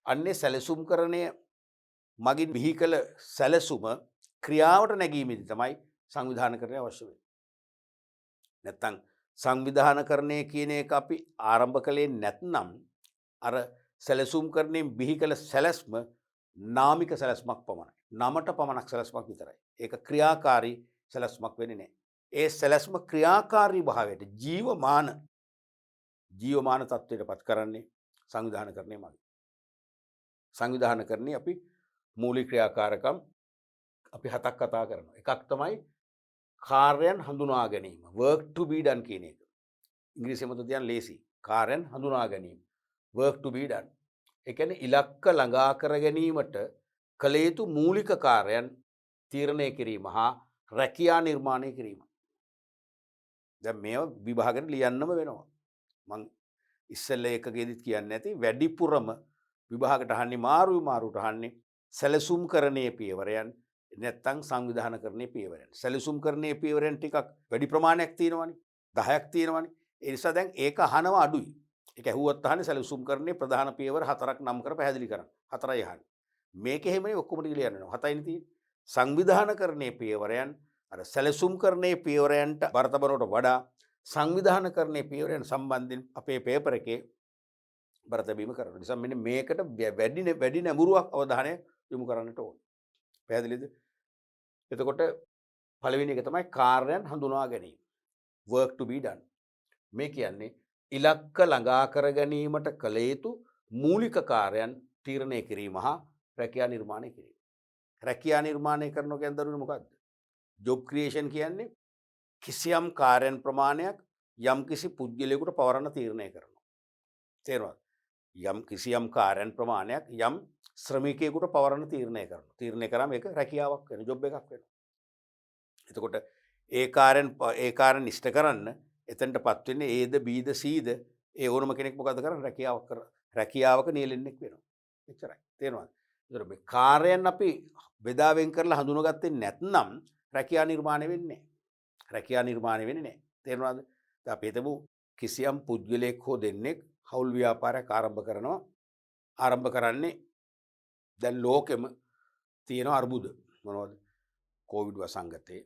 අන්නේ සැලසුම්කරණය මගින් බිහි කළ සැලසුම ක්‍රියාවට නැගීමේදී තමයි සංවිධානකරණය අවශ්‍ය වෙන්නේ. නැත්තම් සංවිධානකරණය කියන එක අපි ආරම්භ කළේ නැත්නම් අර සැලසුම්කරණයෙන් බිහි කළ සැලැස්ම නාමික සැලැස්මක් පමණයි. නමට පමණක් සැලැස්මක් විතරයි. ඒක ක්‍රියාකාරී සැලැස්මක් වෙන්නේ නැහැ. ඒ සැලැස්ම ක්‍රියාකාරී භාවයට ජීවමාන තත්ත්වයට පත් කරන්නේ සංවිධානකරණය මගින්. සංවිධානකරණයේ අපි මූලික ක්‍රියාකාරකම් අපි 7ක් කතා කරනවා. එකක් තමයි කාර්යයන් හඳුනා ගැනීම. work to be done කියන එක. ඉංග්‍රීසියෙන් මත තියන ලේසි. කාර්යයන් හඳුනා ගැනීම. work to be done. ඒ කියන්නේ ඉලක්ක ළඟා කර ගැනීමට කළ යුතු මූලික කාර්යයන් තීරණය කිරීම හා රැකියා නිර්මාණය කිරීම. දැන් මේවා විභාගෙට ලියන්නම වෙනවා. මං ඉස්සෙල්ලා එකකෙදිත් කියන්නේ නැති වැඩිපුරම විභාගයට අහන්නේ මාරුවට අහන්නේ සැලසුම්කරණයේ පියවරයන් නැත්තම් සංවිධානකරණයේ පියවරයන්. සැලසුම්කරණයේ පියවරයන් ටිකක් වැඩි ප්‍රමාණයක් තියෙනවනේ. 10ක් තියෙනවනේ. ඒ නිසා දැන් ඒක අහනවා අඩුයි. ඒක ඇහුවත් අහන්නේ සැලසුම්කරණයේ ප්‍රධාන පියවර 4ක් නම් කර පැහැදිලි කරන්න. 4යි අහන්නේ. මේක එහෙමනේ ඔක්කොම ටික ලියන්න 7යිනේ තියෙන්නේ. සංවිධානකරණයේ පියවරයන් අර සැලසුම්කරණයේ පියවරයන්ට බරතබරවට වඩා සංවිධානකරණයේ පියවරයන් සම්බන්ධයෙන් අපේ පේපර් එකේ බරතැබීම කරනවා. නිසා මෙන්න මේකට වැඩි නැඹුරුවක් අවධානය යොමු කරන්නට ඕන. පැහැදිලිද? එතකොට පළවෙනි එක තමයි කාර්යයන් හඳුනා ගැනීම. work to be done. මේ කියන්නේ ඉලක්ක ළඟා කර ගැනීමට කළ යුතු මූලික කාර්යයන් තීරණය කිරීම හා රැකියා නිර්මාණය කිරීම. රැකියා නිර්මාණය කරනවා කියන්නේ දරුවනේ මොකද්ද? job creation කියන්නේ කිසියම් කාර්යයන් ප්‍රමාණයක් යම් කිසි පුද්ගලයෙකුට පවරන තීරණය කරනවා. තේරුණාද? යම් කිසියම් කාර්යයන් ප්‍රමාණයක් යම් ශ්‍රමිකයෙකුට පවරන තීරණය කරනවා. තීරණය කරාම ඒක රැකියාවක් වෙන ජොබ් එකක් වෙනවා. එතකොට ඒ කාර්යයන් ඉෂ්ට කරන්න එතනටපත් වෙන්නේ Aද Bද Cද ඒ ඕනම කෙනෙක් මොකද කරන්නේ රැකියාවක නියැලෙන්නෙක් වෙනවා. එච්චරයි. තේරුණාද? ඒතර මේ කාර්යයන් අපි බෙදා වෙන් කරලා හඳුනාගත්තේ නැත්නම් රැකියා නිර්මාණය වෙන්නේ නැහැ. රැකියා නිර්මාණය වෙන්නේ නැහැ. තේරුණාද? දැන් අපි හිතමු කිසියම් පුද්ගලයෙක් හෝ දෙන්නෙක් හවුල් ව්‍යාපාරයක් ආරම්භ කරනවා. ආරම්භ කරන්නේ දැන් ලෝකෙම තියෙන අර්බුද මොනවද? කොවිඩ් වසංගතේ,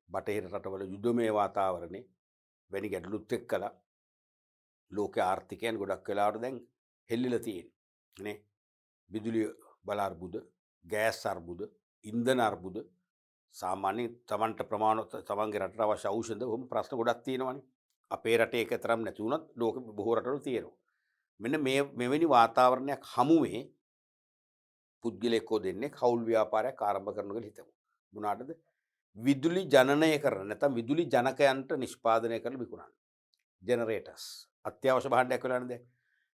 බටහිර රටවල යුද්ධමය වාතාවරණේ වැනි ගැටලුත් එක්කලා ලෝක ආර්ථිකයන් ගොඩක් වෙලාවට දැන් හෙල්ලිලා තියෙන්නේ නේ. විදුලිය බල අර්බුද, ගෑස් අර්බුද, ඉන්ධන අර්බුද, සාමාන්‍යයෙන් තමන්ට තමන්ගේ රටට අවශ්‍ය ඖෂධ වුම ප්‍රශ්න ගොඩක් තියෙනවානේ. අපේ රටේ එක තරම් නැති වුණත් ලෝක බොහෝ රටවල තියෙනවා. මෙන්න මෙවැනි වාතාවරණයක් හමුවේ පුද්ගලයෙක් හෝ දෙන්නෙක් හවුල් ව්‍යාපාරයක් ආරම්භ කරනවා කියලා හිතමු. මොනවාටද? විදුලි ජනනය කරන නැත්නම් විදුලි ජනකයන්ට නිෂ්පාදනය කරලා විකුණන්න. ජෙනරේටර්ස් අත්‍යවශ්‍ය භාණ්ඩයක් වෙලානේ දැන්.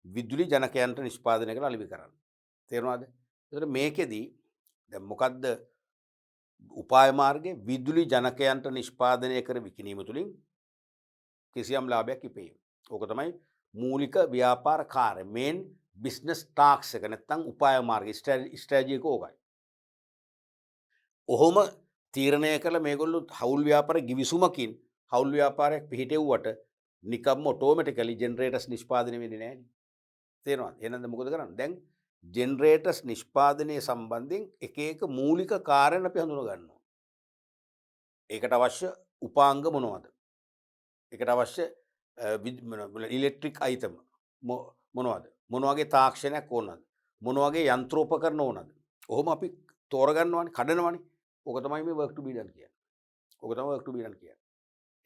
විදුලි ජනකයන්ට නිෂ්පාදනය කරලා අලෙවි කරන්න. තේරුණාද? ඒතර මේකෙදී දැන් මොකද්ද උපාය මාර්ගය? විදුලි ජනකයන්ට නිෂ්පාදනය කර විකිණීම තුළින් කිසියම් ලාභයක් ඉපෙයි. ඕක තමයි මූලික ව්‍යාපාර කාර්ය. මේන් බිස්නස් ටාක්ස් එක නැත්නම් උපාය මාර්ග ස්ට්‍රැටජි එක ඕකයි. ඔහොම තීරණය කළ මේගොල්ලෝ හවුල් ව්‍යාපාර ගිවිසුමකින් හවුල් ව්‍යාපාරයක් පිහිටෙව්වට නිකම්ම ඔටෝමැටිකලි ජෙනරේටර්ස් නිෂ්පාදනය වෙන්නේ නැහැ නේ. තේරෙනවද? එහෙනම් මොකද කරන්නේ? දැන් ජෙනරේටර්ස් නිෂ්පාදනය සම්බන්ධයෙන් එක මූලික කාර්යයන් අපි හඳුනා ගන්නවා. ඒකට අවශ්‍ය උපාංග මොනවද? ඒකට අවශ්‍ය ඉලෙක්ට්‍රික් අයිටම් මොනවද? මොන වගේ තාක්ෂණයක් ඕනද? මොන වගේ යන්ත්‍රෝපකරණ ඕනද? ඔහොම අපි තෝරගන්නවානේ, කඩනවානේ. ඕක තමයි මේ work to be done කියන්නේ. ඕක තමයි work to be done කියන්නේ.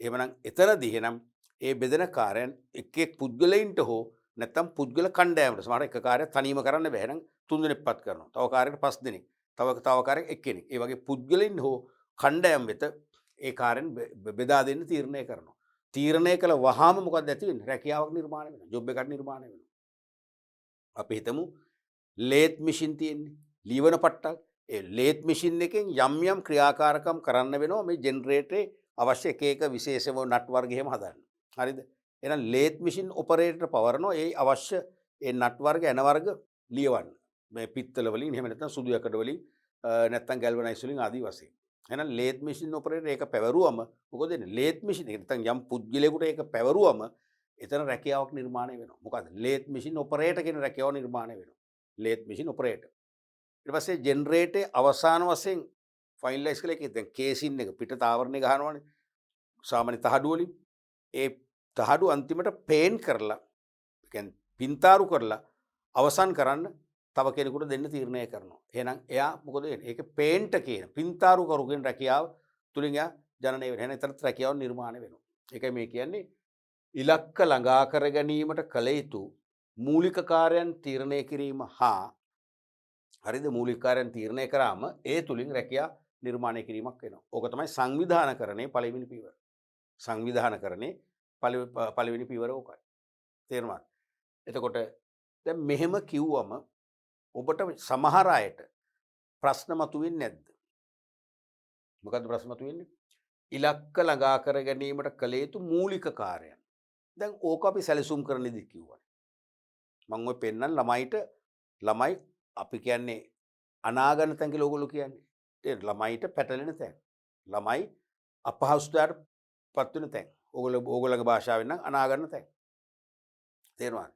එහෙමනම් එතනදී එහෙනම් ඒ බෙදෙන කාර්යයන් එක් පුද්ගලයින්ට හෝ නැත්නම් පුද්ගල කණ්ඩායමකට සමහර එක කාර්යයක් තනියම කරන්න බැහැ නම් 3 දෙනෙක්පත් කරනවා. තව කාර්යයකට 5 දෙනෙක්. තව කාර්යයක් එක්කෙනෙක්. ඒ වගේ පුද්ගලයින් හෝ කණ්ඩායම් වෙත ඒ කාර්යයන් බෙදා දෙන්න තීරණය කරනවා. තීරණය කළ වහාම මොකක්ද ඇති වෙන්නේ? රැකියාවක් නිර්මාණය වෙනවා. ජොබ් එකක් නිර්මාණය වෙනවා. අපි හිතමු ලේත් මැෂින් තියෙන්නේ. ලීවන පට්ටල්. ඒ ලේත් මැෂින් එකෙන් යම් ක්‍රියාකාරකම් කරන්න වෙනවා මේ ජෙනරේටරේ අවශ්‍ය එක විශේෂම නට් වර්ග එහෙම හදන්න. හරිද? එහෙනම් ලේත් මැෂින් ඔපරේටර් පවරනවා ඒ අවශ්‍ය ඒ නට් වර්ග එන වර්ග ලියවන්න. මේ පිත්තල වලින් එහෙම නැත්නම් සුදු යකඩ වලින් නැත්නම් ගැල්වනයිස් වලින් ආදී වශයෙන්. එහෙනම් ලේත් මැෂින් ඔපරේටර් ඒක පැවරුවම මොකද වෙන්නේ? ලේත් මැෂින් එක නැත්නම් යම් පුද්ගලයෙකුට ඒක පැවරුවම එතන රැකියාවක් නිර්මාණය වෙනවා. මොකද ලේත් මැෂින් ඔපරේටර් කියන රැකියාව නිර්මාණය වෙනවා. ලේත් මැෂින් ඔපරේටර්. ඊට පස්සේ ජෙනරේටරේ අවසාන වශයෙන් ෆයිනලයිස් කළ එකේ දැන් කේසින් එක පිටත ආවරණය ගහනවානේ. සාමාන්‍ය තහඩු වලින් ඒ තහඩු අන්තිමට පේන් කරලා ඒ කියන්නේ පින්තාරු කරලා අවසන් කරන්න තව කෙනෙකුට දෙන්න තීරණය කරනවා. එහෙනම් එයා මොකද වෙන්නේ? ඒක පේන්ට් කියන පින්තාරු කරු කියන රැකියාව තුලින් එයා ජනනය වෙනවා. එහෙනම් එතනත් රැකියාව නිර්මාණය වෙනවා. ඒකයි මේ කියන්නේ ඉලක්ක ළඟා කර ගැනීමට කළ යුතු මූලික කාර්යයන් තීරණය කිරීම හා හරිද මූලික කාර්යයන් තීරණය කරාම ඒ තුලින් රැකියා නිර්මාණය කිරීමක් වෙනවා. ඕක තමයි සංවිධානකරණයේ පළවෙනි පියවර. සංවිධානකරණයේ පළවෙනි පියවර ඕකයි. තේරුණාද? එතකොට දැන් මෙහෙම කිව්වම ඔබට සමහර අයට ප්‍රශ්න මතුවෙන්නේ නැද්ද? මොකද්ද ප්‍රශ්න මතුවෙන්නේ? ඉලක්ක ළඟා කර ගැනීමට කළ යුතු මූලික කාර්යයන්. දැන් ඕක අපි සැලසුම් කරන්නේදී කිව්වා. මම ඔය පෙන්නන ළමයි අපි කියන්නේ අනාගන්න තැන් කියලා ඕගොල්ලෝ කියන්නේ. තේරෙනවද? ළමයිට පැටලෙන තැන්. ළමයි අපහසුතාවට පත් වෙන තැන්. ඕගොල්ලෝගේ භාෂාවෙන් නම් අනාගන්න තැන්. තේරෙනවද?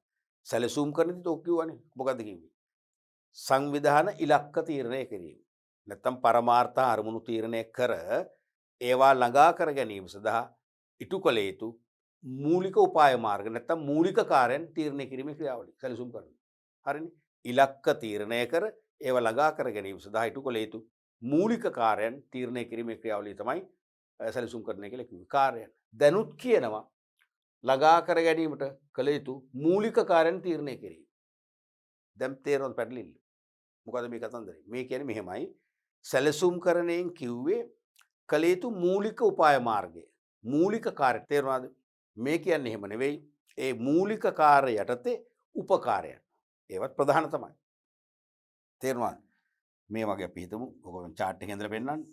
සැලසුම් කරන්නේදී ඕක කිව්වනේ. මොකද්ද කිව්වේ? සංවිධාන ඉලක්ක තීරණය කිරීම. නැත්තම් පරමාර්ථ අරමුණු තීරණය කර ඒවා ළඟා කර ගැනීම සඳහා ඉටු කළ යුතු මූලික උපාය මාර්ග නැත්තම් මූලික කාර්යයන් තීරණය කිරීමේ ක්‍රියාවලිය සැලසුම් කරනවා. හරිනේ? ඉලක්ක තීරණය කර ඒවා ළඟා කර ගැනීම සඳහා ඉටු කළ යුතු මූලික කාර්යයන් තීරණය කිරීමේ ක්‍රියාවලිය තමයි සැලසුම් කරන කියලා කිව්වේ. කාර්යයන්. දැනුත් කියනවා ළඟා කර ගැනීමට කළ යුතු මූලික කාර්යයන් තීරණය කිරීම. දැන් තේරෙනවද පැටලිල්ල? මොකද මේ කතන්දරේ? මේ කියන්නේ මෙහෙමයි. සැලසුම් කරණයෙන් කිව්වේ කළ යුතු මූලික උපාය මාර්ගය. මූලික කාර්ය තේරෙනවද? මේ කියන්නේ එහෙම නෙවෙයි. ඒ මූලික කාර්ය යටතේ උපකාරයන්. ඒවත් ප්‍රධාන තමයි. තේරෙනවද? මේ වගේ අපි හිතමු. ඔක chart එකේ ඉඳලා පෙන්නන්න.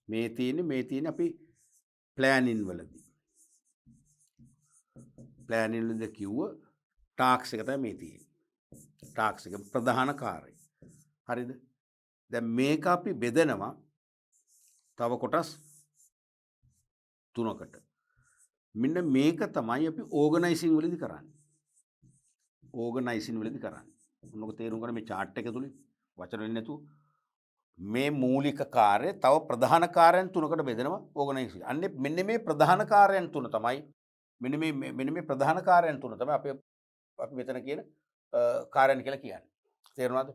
මේ තියෙන්නේ අපි ප්ලෑනින් වලදී. ප්ලෑනින් වලදී කිව්ව ටාක්ස් එක තමයි මේ තියෙන්නේ. ටාක්ස් එක ප්‍රධාන කාර්යය. හරිද? දැන් මේක අපි බෙදනවා තව කොටස් තුනකට. මෙන්න මේක තමයි අපි ඕගනයිසින් වලදී කරන්නේ. ඕගනයිසින් වලදී කරන්නේ. මොනක තේරුම් ගන්න මේ chart එක තුලින් වචන වලින් නැතුව මේ මූලික කාර්ය තව ප්‍රධාන කාර්යයන් තුනකට බෙදනවා ඕගනයිසින්. අන්නේ මෙන්න මේ ප්‍රධාන කාර්යයන් තුන තමයි මෙන්න මේ ප්‍රධාන කාර්යයන් තුන තමයි අපි මෙතන කියන කාර්යයන් කියලා කියන්නේ. තේරුණාද?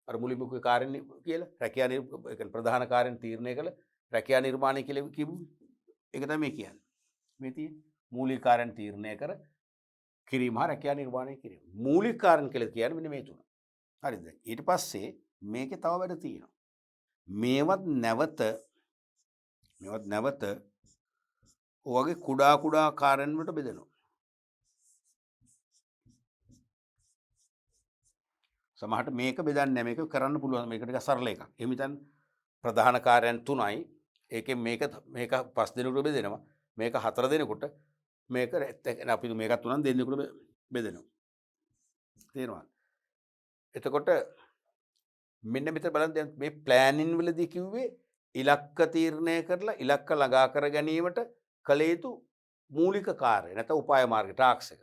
අර මුලින්ම කිව්වේ කාර්යයන් කියලා රැකියා ඒ කියන්නේ ප්‍රධාන කාර්යයන් තීරණය කළ රැකියා නිර්මාණය කියලා කිව්වේ. ඒක තමයි මේ කියන්නේ. මේ තියෙන්නේ මූලික කාර්යයන් තීරණය කර කිරීම හා රැකියා නිර්මාණය කිරීම. මූලික කාර්යයන් කියලා කියන්නේ මෙන්න මේ තුන. හරිද? ඊට පස්සේ මේකේ තව වැඩ තියෙනවා. මේවත් නැවත ඔයගේ කුඩා කාර්යයන් වලට බෙදෙනවා. සමහරට මේක බෙදන්නේ නැහැ. මේක කරන්න පුළුවන්. මේක ටික සරල එකක්. එහෙම හිතන්න ප්‍රධාන කාර්යයන් 3යි. ඒකෙන් මේක 5 දෙනෙකුට බෙදෙනවා. මේක 4 දෙනෙකුට මේක අපි මේකත් 3න් දෙන්නෙකුට බෙදෙනවා. තේරෙනවද? එතකොට මෙන්න මෙතන බලන්න දැන් මේ ප්ලෑනින් වලදී කිව්වේ ඉලක්ක තීරණය කරලා ඉලක්ක ළඟා කර ගැනීමට කළ යුතු මූලික කාර්ය නැත්නම් උපාය මාර්ග ටාක්ස් එක.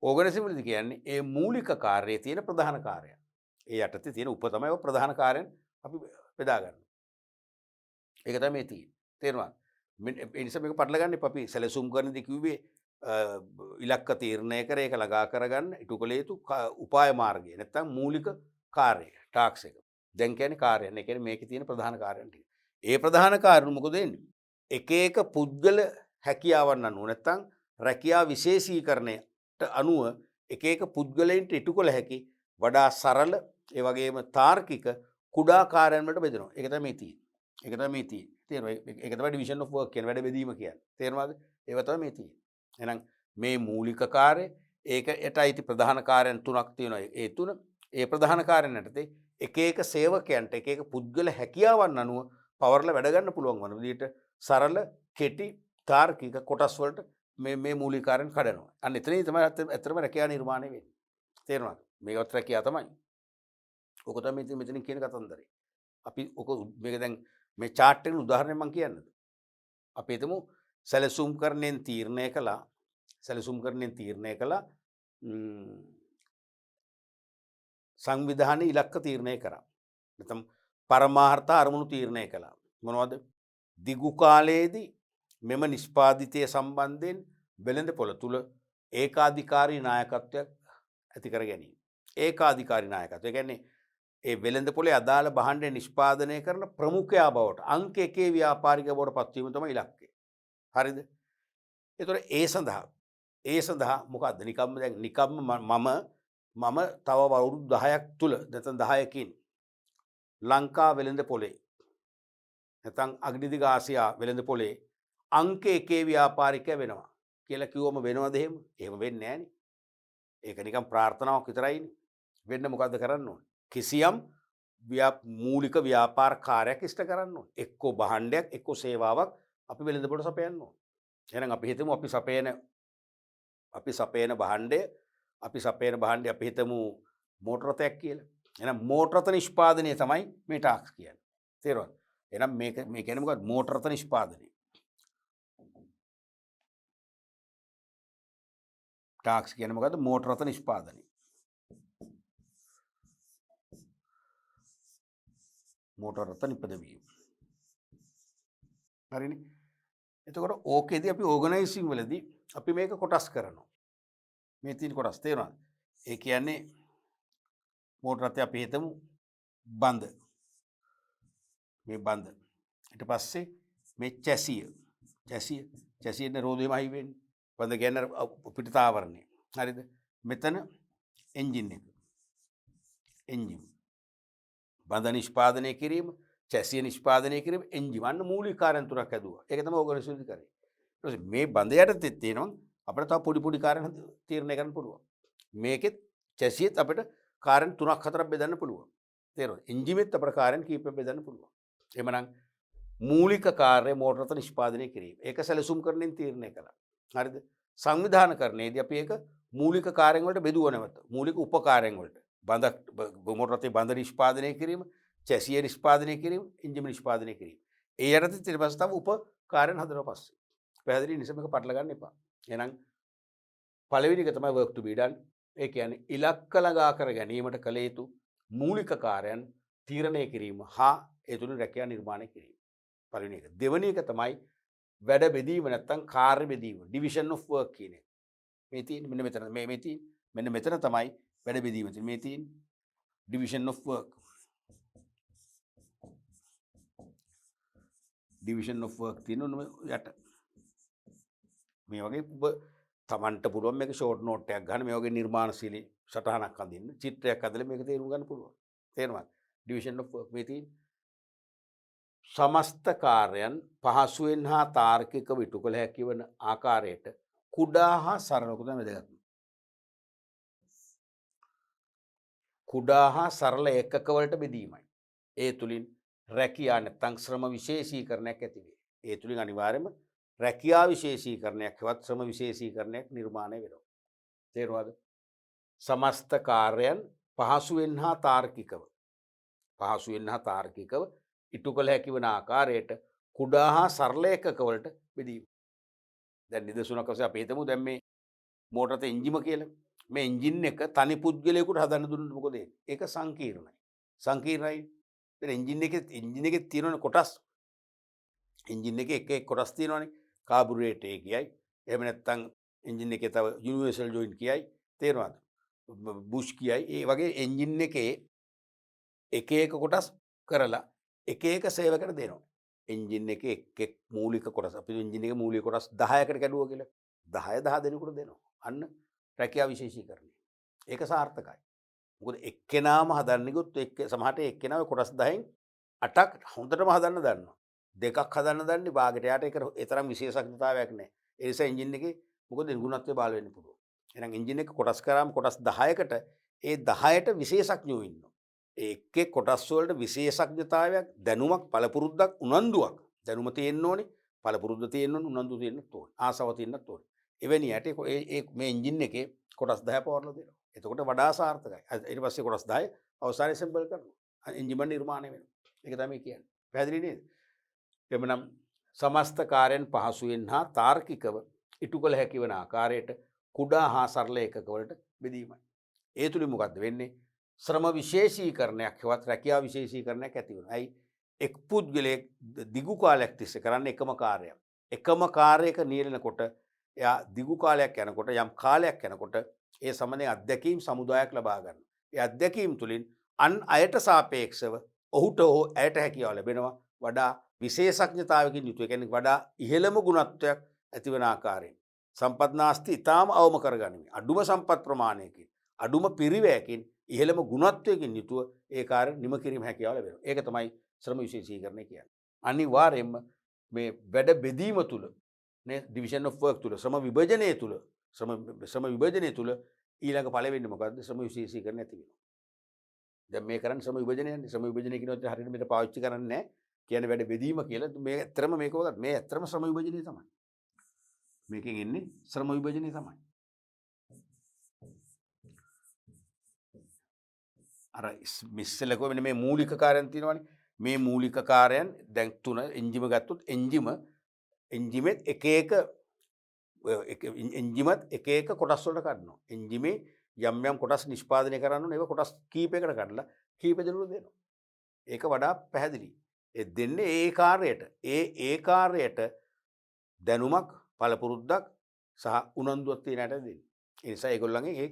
ඕගනයිසේෂන් වලදී කියන්නේ ඒ මූලික කාර්යයේ තියෙන ප්‍රධාන කාර්යය. ඒ යටතේ තියෙන උප තමයි ඔය ප්‍රධාන කාර්යයන් අපි බෙදා ගන්නවා. ඒක තමයි මේ තියෙන්නේ. තේරුණාද? ඒ නිසා මේක පටල ගන්න එපා. අපි සැලසුම් කරනදී කිව්වේ ඉලක්ක තීරණය කර ඒක ළඟා කරගන්න ඉටු කළ යුතු උපාය මාර්ගය නැත්නම් මූලික කාර්යය ටාක්ස් එක. දැන් කියන්නේ කාර්යයන්. ඒ කියන්නේ මේකේ තියෙන ප්‍රධාන කාර්යයන් ටික. ඒ ප්‍රධාන කාර්යන මොකද වෙන්නේ? එක එක පුද්ගල හැකියාවන් අනුව නැත්නම් රැකියා විශේෂීකරණයට අනුව එක එක පුද්ගලයන්ට ඉටු කළ හැකි වඩා සරල ඒ වගේම තාර්කික කුඩා කාර්යයන් වලට බෙදෙනවා. ඒක තමයි මේ තියෙන්නේ. ඒක තමයි මේ තියෙන්නේ. තේරෙනවද? ඒක තමයි ඩිවිෂන් ඔෆ් වර්ක් කියන වැඩ බෙදීම කියන්නේ. තේරෙනවද? ඒව තමයි මේ තියෙන්නේ. එහෙනම් මේ මූලික කාර්ය ඒකට අයිති ප්‍රධාන කාර්යයන් තුනක් තියෙනවා. ඒ තුන ඒ ප්‍රධාන කාර්යයන් යටතේ එක එක සේවකයන්ට එක එක පුද්ගල හැකියාවන් අනුව පවර්ලා වැඩ ගන්න පුළුවන් වන විදිහට සරල කෙටි තාර්කික කොටස් වලට මේ මූලික කාර්යයන් කඩනවා. අන්න එතනින් තමයි ඇත්තටම රැකියා නිර්මාණය වෙන්නේ. තේරෙනවද? මේකත් රැකියා තමයි. ඔක තමයි මෙතනින් කියන කතන්දරේ. අපි ඔක මේක දැන් මේ chart එකේ උදාහරණයක් මම කියන්නද? අපි හිතමු සැලසුම් කරණයෙන් තීරණය කළා සංවිධාන ඉලක්ක තීරණය කරා. නැත්නම් පරමාර්ථ අරමුණු තීරණය කළා. මොනවද? දිගු කාලයේදී මෙම නිෂ්පාදිතය සම්බන්ධයෙන් වෙළඳපොළ තුල ඒකාධිකාරී නායකත්වයක් ඇති කර ගැනීම. ඒකාධිකාරී නායකත්වය කියන්නේ ඒ වෙළඳපොලේ අදාළ භාණ්ඩ නිෂ්පාදනය කරන ප්‍රමුඛයා බවට අංක 1 ව්‍යාපාරික බවට පත්වීම තමයි ඉලක්කය. හරිද? ඒතකොට ඒ සඳහා මොකද්ද? නිකම්ම මම තව අවුරුදු 10ක් තුල නැත්නම් 10කින් ලංකා වෙළඳපොලේ නැත්නම් අග්නිදිග ආසියා වෙළඳපොලේ අංක 1 ව්‍යාපාරිකයා වෙනවා කියලා කිව්වම වෙනවද එහෙම? එහෙම වෙන්නේ නැහනේ. ඒක නිකන් ප්‍රාර්ථනාවක් විතරයිනේ. වෙන්න මොකද්ද කරන්න ඕනේ? කිසියම් මූලික ව්‍යාපාර කාර්යයක් ඉෂ්ට කරන්න ඕනේ. එක්කෝ භාණ්ඩයක් එක්කෝ සේවාවක් අපි වෙළඳපොළට සපයන්න ඕනේ. එහෙනම් අපි හිතමු අපි සපයන භාණ්ඩය අපි හිතමු මෝටර රථයක් කියලා. එහෙනම් මෝටර රථ නිෂ්පාදනය තමයි මේ ටාක්ස් කියන්නේ. තේරුණාද? එහෙනම් මේ කියන්නේ මොකක්ද? මෝටර රථ නිෂ්පාදනය. ටාක්ස් කියන්නේ මොකද්ද? මෝටර රථ නිෂ්පාදනය. මෝටර රථ නිපදවීම. හරිනේ. එතකොට ඕකේදී අපි ඕගනයිසිං වලදී අපි මේක කොටස් කරනවා. මේ තියෙන කොටස් තේරෙනවද? ඒ කියන්නේ මෝටර රථය අපි හිතමු බඳ. මේ බඳ. ඊට පස්සේ මේ චැසිය රෝදෙම අහි වෙන්නේ. බඳ කියන්නේ පිටත ආවරණය. හරිද? මෙතන එන්ජින් එක. එන්ජින්. බඳ නිෂ්පාදනය කිරීම, චැසිය නිෂ්පාදනය කිරීම, එන්ජින්. අන්න මූලික කාර්යයන් තුනක් හැදුවා. ඒක තමයි ඕගනයිසේෂන් කරේ. ඊට පස්සේ මේ බඳ යටතේ තියෙනවා අපිට තව පොඩි කාර්යයන් තීරණය කරන්න පුළුවන්. මේකෙත් චැසියෙත් අපිට කාර්යයන් 3-4ක් බෙදන්න පුළුවන්. තේරෙනවද? එන්ජිමෙත් අපිට කාර්යයන් කීපයක් බෙදන්න පුළුවන්. එහෙමනම් මූලික කාර්ය මෝටර රථ නිෂ්පාදනය කිරීම. ඒක සැලසුම් කරමින් තීරණය කළා. හරිද? සංවිධානකරණයේදී අපි ඒක මූලික කාර්යයන් වලට බෙදුවා නැවත. මූලික උපකාර්යයන් වලට. මෝටර රථයේ බඳ නිෂ්පාදනය කිරීම, චැසිය නිෂ්පාදනය කිරීම, එන්ජිම නිෂ්පාදනය කිරීම. ඒ යටතේ ඊට පස්සේ තව උපකාර්යයන් හදනවා පස්සේ. පැහැදිලි නිසා මේක පටල ගන්න එපා. එහෙනම් පළවෙනි එක තමයි work to be done. ඒ කියන්නේ ඉලක්ක ළඟා කර ගැනීමට කළ යුතු මූලික කාර්යයන් තීරණය කිරීම හා ඒ තුලින් රැකියාව නිර්මාණය කිරීම. පළවෙනි එක. දෙවෙනි එක තමයි වැඩ බෙදීම නැත්නම් කාර්ය බෙදීම. division of work කියන එක. මේ තියෙන්නේ මෙන්න මෙතන. මේ තියෙන්නේ මෙන්න මෙතන තමයි වැඩ බෙදීම තියෙන්නේ. මේ තියෙන්නේ division of work. division of work තියෙන යට. මේ වගේ තමන්ට පුළුවන් මේක ෂෝට් නෝට් එකක් ගන්න මේ වගේ නිර්මාණශීලී සටහනක් අඳින්න චිත්‍රයක් අදලා මේක තේරුම් ගන්න පුළුවන්. තේරුණාද? division of work මේ තියෙන්නේ සමස්ත කාර්යයන් පහසුවෙන් හා තාර්කිකව ඉටු කළ හැකි වන ආකාරයට කුඩා හා සරල වැදගත්. කුඩා හා සරල ඒකක වලට බෙදීමයි. ඒ තුලින් රැකියාව නැත්නම් ශ්‍රම විශේෂීකරණයක් ඇති වේ. ඒ තුලින් අනිවාර්යයෙන්ම රැකියා විශේෂීකරණයක් හෙවත් ශ්‍රම විශේෂීකරණයක් නිර්මාණය වෙනවා. තේරුණාද? සමස්ත කාර්යයන් පහසුවෙන් හා තාර්කිකව ඉටු කළ හැකි වන ආකාරයට කුඩා හා සරල ඒකක වලට බෙදීම. දැන් නිදසුනක් වශයෙන් අපි හිතමු දැන් මේ මෝටර රථ එන්ජිම කියලා. මේ එන්ජින් එක තනි පුද්ගලයෙකුට හදන්න දුන්නොත් මොකද වෙන්නේ? ඒක සංකීර්ණයි. දැන් එන්ජින් එකේ තියෙන කොටස් එන්ජින් එකේ එක කොටස් තියෙනවානේ. කාබුරේටර් කියයි. එහෙම නැත්නම් එන්ජින් එකේ තව යුනිවර්සල් ජොයින්ට් කියයි. තේරෙනවද? බුෂ් කියයි. ඒ වගේ එන්ජින් එකේ එක කොටස් කරලා එක සේවකට දෙනවා. එන්ජින් එකේ එක් මූලික කොටස් අපි එන්ජින් එකේ මූලික කොටස් 10කට කැඩුවා කියලා 10 දෙනෙකුට දෙනවා. අන්න රැකියා විශේෂීකරණය. ඒක සාර්ථකයි. මොකද එක්කෙනාම හදන්නේ ගොත් සමහරට එක්කෙනාව කොටස් 10න් 8ක් හොඳටම හදන්න දන්නවා. දෙකක් හදන්න දන්නේ භාගයට යට ඒක ඒ තරම් විශේෂඥතාවයක් නැහැ. ඒ නිසා එන්ජින් එකේ මොකද ගුණත්වය බාල වෙන්න පුළුවන්. එහෙනම් එන්ජින් එක කොටස් කරාම කොටස් 10කට ඒ 10ට විශේෂඥයෝ ඉන්නවා. ඒ එක් කොටස් වලට විශේෂඥතාවයක් දැනුමක් පළපුරුද්දක් උනන්දුවක් දැනුම තියෙන්න ඕනේ. පළපුරුද්ද තියෙන්න ඕනේ. උනන්දු තියෙන්නත් ඕනේ. ආසාව තියෙන්නත් ඕනේ. එවැනි යට මේ එන්ජින් එකේ කොටස් 10 පවර්ලා දෙනවා. එතකොට වඩා සාර්ථකයි. ඊට පස්සේ කොටස් 10 අවසානයේ සෙම්බල් කරනවා. එන්ජින් නිර්මාණය වෙනවා. ඒක තමයි කියන්නේ. පැහැදිලි නේද? එමනම් සමස්ත කාර්යයන් පහසුවෙන් හා තාර්කිකව ඉටු කළ හැකි වන ආකාරයට කුඩා හා සරල ඒකක වලට බෙදීමයි. ඒ තුලින් මොකද්ද වෙන්නේ? ශ්‍රම විශේෂීකරණයක් හෙවත් රැකියා විශේෂීකරණයක් ඇති වෙනවා. ඇයි? එක් පුද්ගලයෙක් දිගු කාලයක් තිස්සේ කරන්නේ එකම කාර්යයක්. එකම කාර්යයක නියැලෙනකොට එයා දිගු කාලයක් යනකොට යම් කාලයක් යනකොට ඒ සම්බන්ධයෙන් අත්දැකීම් සමුදායක් ලබා ගන්නවා. ඒ අත්දැකීම් තුලින් අන් අයට සාපේක්ෂව ඔහුට හෝ ඇයට හැකියාව ලැබෙනවා වඩා විශේෂඥතාවකින් යුතු. ඒ කියන්නේ වඩා ඉහළම ගුණත්වයක් ඇතිවන ආකාරයෙන්. සම්පත් නාස්ති ඊටාම අවම කරගනිමින් අඩුම සම්පත් ප්‍රමාණයකින් අඩුම පිරිවැයකින් ඉහළම ගුණත්වයකින් යුතුව ඒ කාර්ය නිම කිරීම හැකියාව ලැබෙනවා. ඒක තමයි ශ්‍රම විශේෂීකරණය කියන්නේ. අනිවාර්යයෙන්ම මේ වැඩ බෙදීම තුල නේ ඩිවිෂන් ඔෆ් වර්ක් තුල ශ්‍රම විභජනයේ තුල ඊළඟ ඵල වෙන්නේ මොකද්ද? ශ්‍රම විශේෂීකරණය ඇති වෙනවා. දැන් මේ කරන්නේ ශ්‍රම විභජනයනේ. ශ්‍රම විභජනය කියනොත් හරියට මෙතන පාවිච්චි කරන්නේ නැහැ. කියන්නේ වැඩ බෙදීම කියලා. මේ ඇත්තම මේක වගත් මේ ඇත්තම ශ්‍රම විභජනය තමයි. මේකෙන් එන්නේ ශ්‍රම විභජනය තමයි. අර මිස්සලකෝ මෙන්න මේ මූලික කාර්යයන් තියෙනවානේ. මේ මූලික කාර්යයන් දැන් තුන එන්ජිම ගත්තොත් එන්ජිමෙත් එක එක කොටස් වලට කඩනවා. එන්ජිමේ යම් යම් කොටස් නිෂ්පාදනය කරන්න ඕනේ. ඒක කොටස් කීපයකට කඩලා කීප දෙනෙකුට දෙනවා. ඒක වඩා පැහැදිලි. ඒ දෙන්නේ ඒ කාර්යයට. ඒ කාර්යයට දැනුමක්, පළපුරුද්දක් සහ උනන්දුවක් තියෙන අයට දෙන්නේ. ඒ නිසා ඒගොල්ලන්ගේ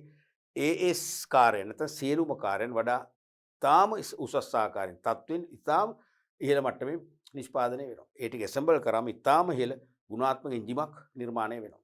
ඒ කාර්යයන් නැත්නම් සියලුම කාර්යයන් වඩා තාම උසස් ආකාරයෙන් තත්වෙන් ඉතාම ඉහළ මට්ටමේ නිෂ්පාදනය වෙනවා. ඒ ටික ඇසෙම්බල් කරාම ඉතාම ඉහළ ගුණාත්මක එන්ජිමක් නිර්මාණය වෙනවා.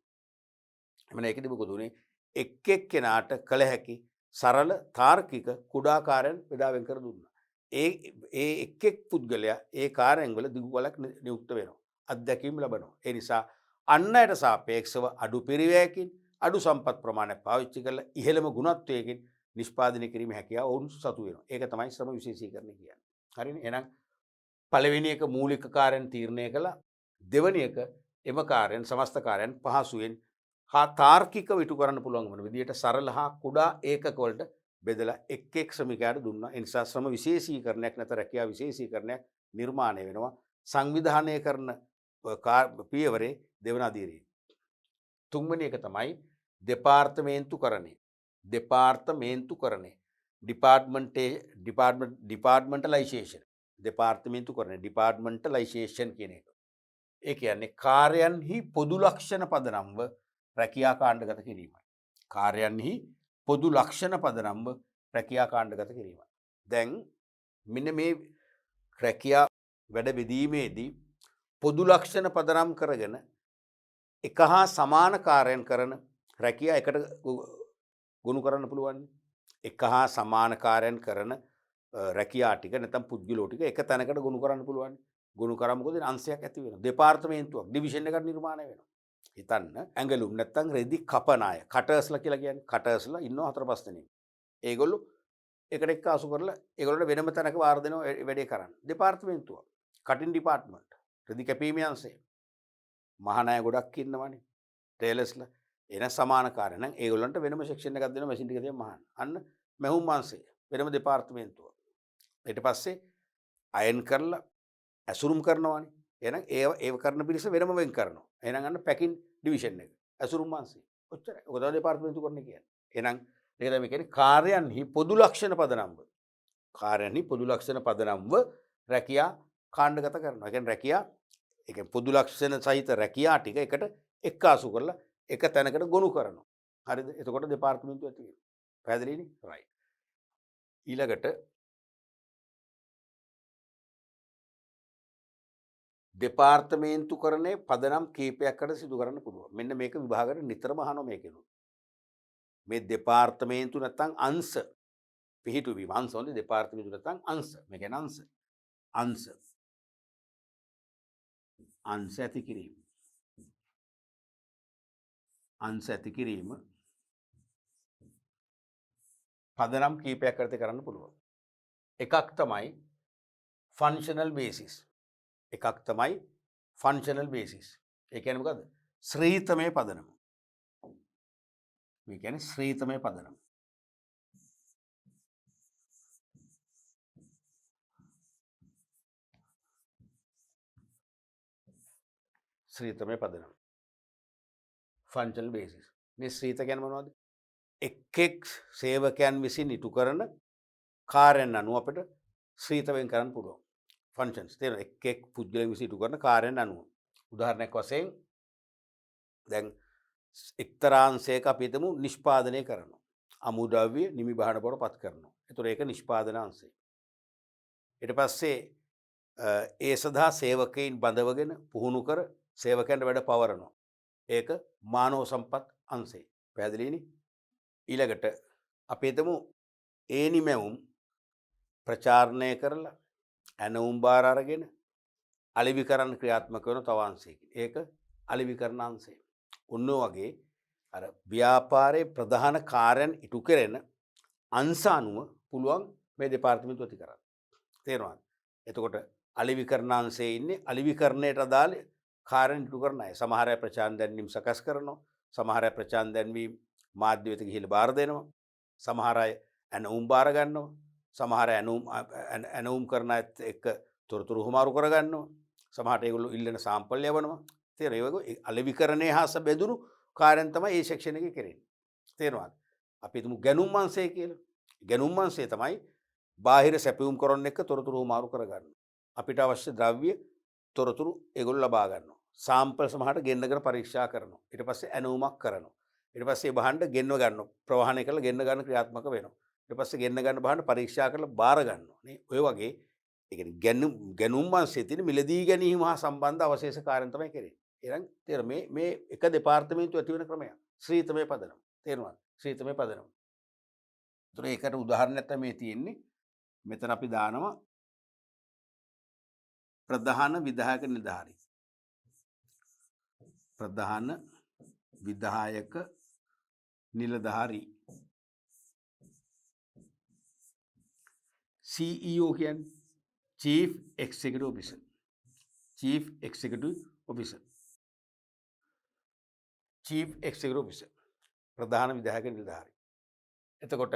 එමන ඒකදී මොකද උනේ? එක් එක්කෙනාට කළ හැකි සරල තාර්කික කුඩා කාර්යයන් බෙදා වෙන් කර දුන්නා. ඒ එක් පුද්ගලයා ඒ කාර්යයන් වල දිගුකලක් නියුක්ත වෙනවා. අත්දැකීම් ලබනවා. ඒ නිසා අන් අයට සාපේක්ෂව අඩු පිරිවැයකින් අඩු සම්පත් ප්‍රමාණයක් පාවිච්චි කරලා ඉහළම ගුණත්වයකින් නිෂ්පාදනය කිරීමේ හැකියාව ඔවුන් සතු වෙනවා. ඒක තමයි ශ්‍රම විශේෂීකරණය කියන්නේ. හරිනේ? එහෙනම් පළවෙනි එක මූලික කාර්යයන් තීරණය කළා. දෙවෙනි එක එම කාර්යයන් සමස්ත කාර්යයන් පහසුවෙන් හා තාර්කිකව ඉටු කරන්න පුළුවන් වන විදිහට සරල හා කුඩා ඒකක වලට බෙදලා එක් එක් ශ්‍රමිකයාට දුන්නා. ඒ නිසා ශ්‍රම විශේෂීකරණයක් නැත්නම් රැකියා විශේෂීකරණයක් නිර්මාණය වෙනවා. සංවිධානය කරන පියවරේ දෙවන අදියරේ. තුන්වෙනි එක තමයි දෙපාර්තමේන්තුකරණය. ඩිපාර්ට්මන්ටලයිසේෂන්. ඩිපාර්ට්මන්ටලයිසේෂන් කියන එක. ඒ කියන්නේ කාර්යයන්හි පොදු ලක්ෂණ පදනම්ව රැකියා කාණ්ඩගත කිරීමයි. කාර්යයන්හි පොදු ලක්ෂණ පදනම්ව රැකියා කාණ්ඩගත කිරීමයි. දැන් මෙන්න මේ රැකියා වැඩ බෙදීමේදී පොදු ලක්ෂණ පදනම් කරගෙන එක හා සමාන කාර්යයන් කරන රැකියා එකට ගොනු කරන්න පුළුවන්. එක හා සමාන කාර්යයන් කරන රැකියා ටික නැත්නම් පුද්ගලෝ ටික එක තැනකට ගොනු කරන්න පුළුවන්. ගොනු කරාම මොකද අංශයක් ඇති වෙනවා. දෙපාර්තමේන්තුවක් ඩිවිෂන් එකක් නිර්මාණය වෙනවා. හිතන්න ඇඟලුම් නැත්නම් රෙදි කපන අය කටර්ස්ලා කියලා කියන්නේ. කටර්ස්ලා ඉන්නවා 4-5 දෙනෙක්. ඒගොල්ලෝ එකට එක්කාසු කරලා ඒගොල්ලන්ට වෙනම තැනක වාර දෙනවා වැඩේ කරන්න. දෙපාර්තමේන්තුවක්. කටින් ඩිපාර්ට්මන්ට්. රෙදි කැපීමේ අංශය. මහානාය ගොඩක් ඉන්නවනේ. ටේලර්ස්ලා එන සමාන කාර්ය නම් ඒගොල්ලන්ට වෙනම සෙක්ෂන් එකක් දෙනවා මැෂින් ටික තියන් මහාන. අන්න මැහුම් අංශය වෙනම දෙපාර්තමේන්තුවක්. ඊට පස්සේ අයන් කරලා ඇසුරුම් කරනවානේ. එහෙනම් ඒව කරන පිරිස වෙනම වෙන් කරනවා. එහෙනම් අන්න පැකින් ඩිවිෂන් එක. ඇසුරුම් අංශය. ඔච්චරයි. ඔක තමයි දෙපාර්තමේන්තු කරන්නේ කියන්නේ. එහෙනම් ඒක තමයි කියන්නේ කාර්යයන්හි පොදු ලක්ෂණ පදනම්ව. කාර්යයන්හි පොදු ලක්ෂණ පදනම්ව රැකියා කාණ්ඩගත කරනවා. ඒ කියන්නේ රැකියා ඒ කියන්නේ පොදු ලක්ෂණ සහිත රැකියා ටික එකට එක්කාසු කරලා එක තැනකට ගොනු කරනවා. හරිද? එතකොට දෙපාර්තමේන්තුව ඇති වෙනවා. පැහැදිලිනේ? රයිට්. ඊළඟට දෙපාර්තමේන්තුකරණයේ පදනම් කීපයක්කට සිදු කරන්න පුළුවන්. මෙන්න මේක විභාගයට නිතරම අහනවා මේකෙනුත්. මේ දෙපාර්තමේන්තු නැත්නම් අංශ පිහිටුවීම. අංශ වලදී දෙපාර්තමේන්තු නැත්නම් අංශ. මේ කියන්නේ අංශ. අංශ ඇති කිරීම. අංශ ඇති කිරීම පදනම් කීපයක්කට කරන්න පුළුවන්. එකක් තමයි ෆන්ක්ෂනල් බේසිස්. එකක් තමයි ෆන්ක්ෂනල් බේසිස්. ඒ කියන්නේ මොකද්ද? ශ්‍රීතමය පදනම. මේ කියන්නේ ශ්‍රීතමය පදනම. ශ්‍රීතමය පදනම. Functional basis. මේ ශ්‍රීත කියන්නේ මොනවද? එක් සේවකයන් විසින් ඉටු කරන කාර්යයන් අනුව අපිට ශ්‍රීත වෙන් කරන්න පුළුවන්. ෆන්ක්ෂන්ස් තේරෙනවද? එක් පුද්ගලයන් විසින් ඉටු කරන කාර්යයන් අනුව. උදාහරණයක් වශයෙන් දැන් එක්තරාංශයක අපි හිතමු නිෂ්පාදනය කරනවා. අමුද්‍රව්‍ය නිමි බහන බවට පත් කරනවා. ඒතර ඒක නිෂ්පාදන අංශය. ඊට පස්සේ ඒ සඳහා සේවකයින් බඳවගෙන පුහුණු කර සේවකයන්ට වැඩ පවරනවා. ඒක මානව සම්පත් අංශය. පැහැදිලිනේ? ඊළඟට අපි හිතමු ඒ නිමැවුම් ප්‍රචාරණය කරලා ඇනවුම් බාර අරගෙන අලෙවිකරණ ක්‍රියාත්මක වෙන තව අංශයකින්. ඒක අලෙවිකරණ අංශය. ඔන්න වගේ අර ව්‍යාපාරයේ ප්‍රධාන කාර්යයන් ඉටු කෙරෙන අංශ අනුව පුළුවන් මේ දෙපාර්තමේන්තුව ඇති කරන්නේ. තේරෙනවද? එතකොට අලිවිකරණාංශයේ ඉන්නේ අලිවිකරණයට අදාළ කාර්ය ඉටු කරන අය. සමහර අය ප්‍රචාරණ දැන්වීම් සකස් කරනවා. සමහර අය ප්‍රචාරණ දැන්වීම් මාධ්‍ය වෙත ගිහිල්ලා බාර දෙනවා. සමහර අය ඇනවුම් බාර ගන්නවා. සමහර අය ඇනවුම් කරන අයත් එක්ක තොරතුරු හුමාරු කරගන්නවා. සමහරට ඒගොල්ලෝ ඉල්ලන සාම්පල් යවනවා. තේරෙනවද? ඒ අලිවිකරණයේ හාස බෙදුණු කාර්යයන් තමයි මේ සෙක්ෂන් එකේ කෙරෙන්නේ. තේරෙනවද? අපි හිතමු ගැනුම් අංශය කියලා. ගැනුම් අංශය තමයි බාහිර සැපයුම් කරන එක තොරතුරු හුමාරු කරගන්න. අපිට අවශ්‍ය ද්‍රව්‍ය තොරතුරු ඒගොල්ලෝ ලබා ගන්නවා. සාම්පල් සමහරට ගෙන්නගෙන පරීක්ෂා කරනවා. ඊට පස්සේ ඇනවුමක් කරනවා. ඊට පස්සේ භාණ්ඩ ගෙන්ව ගන්නවා. ප්‍රවාහණය කරලා ගෙන්න ගන්න ක්‍රියාත්මක වෙනවා. ඊට පස්සේ ගෙන්න ගන්න භාණ්ඩ පරීක්ෂා කරලා බාර ගන්නවා. නේ ඔය වගේ ඒ කියන්නේ ගැනුම් අංශයේ තියෙන මිලදී ගැනීම හා සම්බන්ධ අවශේෂ කාර්යයන් තමයි කරන්නේ. එහෙනම් තේර මේ එක දෙපාර්තමේන්තුව ඇති වෙන ක්‍රමයක්. ශ්‍රීතමය පදනම. තේරුණාද? ශ්‍රීතමය පදනම. ඒතර ඒකට උදාහරණයක් තමයි මේ තියෙන්නේ. මෙතන අපි දානවා ප්‍රධාන විධායක නිලධාරී. ප්‍රධාන විධායක නිලධාරී. CEO කියන්නේ Chief Executive Officer. Chief Executive Officer. Chief Executive Officer. ප්‍රධාන විධායක නිලධාරී. එතකොට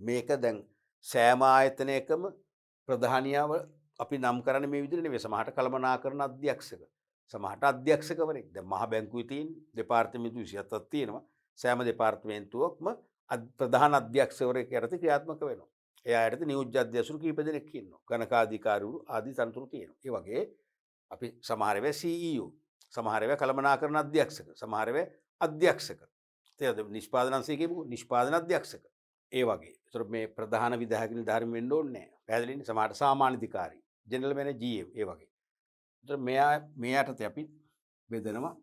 මේක දැන් සෑම ආයතනයකම ප්‍රධානියාව අපි නම් කරන්නේ මේ විදිහට නෙවෙයි. සමහරට කළමනාකරණ අධ්‍යක්ෂක. සමහරට අධ්‍යක්ෂකවරයෙක්. දැන් මහ බැංකුවේ තියෙන දෙපාර්තමේන්තු 27ක් තියෙනවා. සෑම දෙපාර්තමේන්තුවක්ම ප්‍රධාන අධ්‍යක්ෂකවරයෙක් යටතේ ක්‍රියාත්මක වෙනවා. එයා යටතේ නියෝජ්‍ය අධ්‍යක්ෂකවරු කීප දෙනෙක් ඉන්නවා. ගණකාධිකාරීවරු ආදී තනතුරු තියෙනවා. ඒ වගේ අපි සමහර වෙලාව CEO, සමහර වෙලාව කළමනාකරණ අධ්‍යක්ෂක, සමහර වෙලාව අධ්‍යක්ෂක. තේරෙනවද? නිෂ්පාදන අංශය කියමුකෝ. නිෂ්පාදන අධ්‍යක්ෂක. ඒ වගේ. ඒතර මේ ප්‍රධාන විධායක නිලධාරීන් වෙන්න ඕනේ නැහැ. පැහැදිලිනේ? සමහරට සාමාන්‍ය අධිකාරී, ජෙනරල් මැනේජර්, GM ඒ වගේ. ඒතර මේ යටතේ අපි බෙදනවා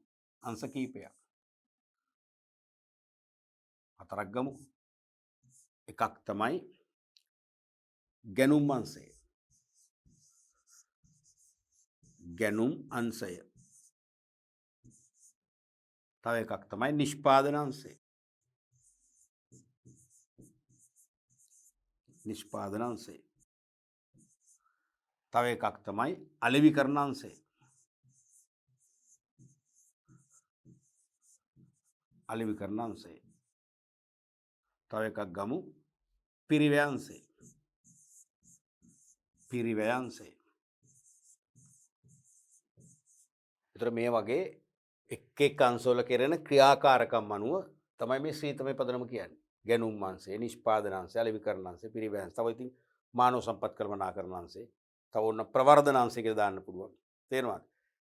අංශ කීපයක්. හතරක් ගමු. එකක් තමයි ගැනුම් අංශය. ගැනුම් අංශය. තව එකක් තමයි නිෂ්පාදන අංශය. නිෂ්පාදන අංශය. තව එකක් තමයි අලෙවිකරණ අංශය. අලෙවිකරණ අංශය. තව එකක් ගමු පිරිවැය අංශය. පිරිවැය අංශය. ඒතර මේ වගේ එක් එක් අංශවල කෙරෙන ක්‍රියාකාරකම් අනුව තමයි මේ ශ්‍රීතමය පදනම කියන්නේ. ගැනුම් අංශය, නිෂ්පාදන අංශය, අලෙවිකරණ අංශය, පිරිවැය අංශය. තව ඉතින් මානව සම්පත් කළමනාකරණ අංශය. තව ඕන ප්‍රවර්ධන අංශය කියලා දාන්න පුළුවන්. තේරෙනවද?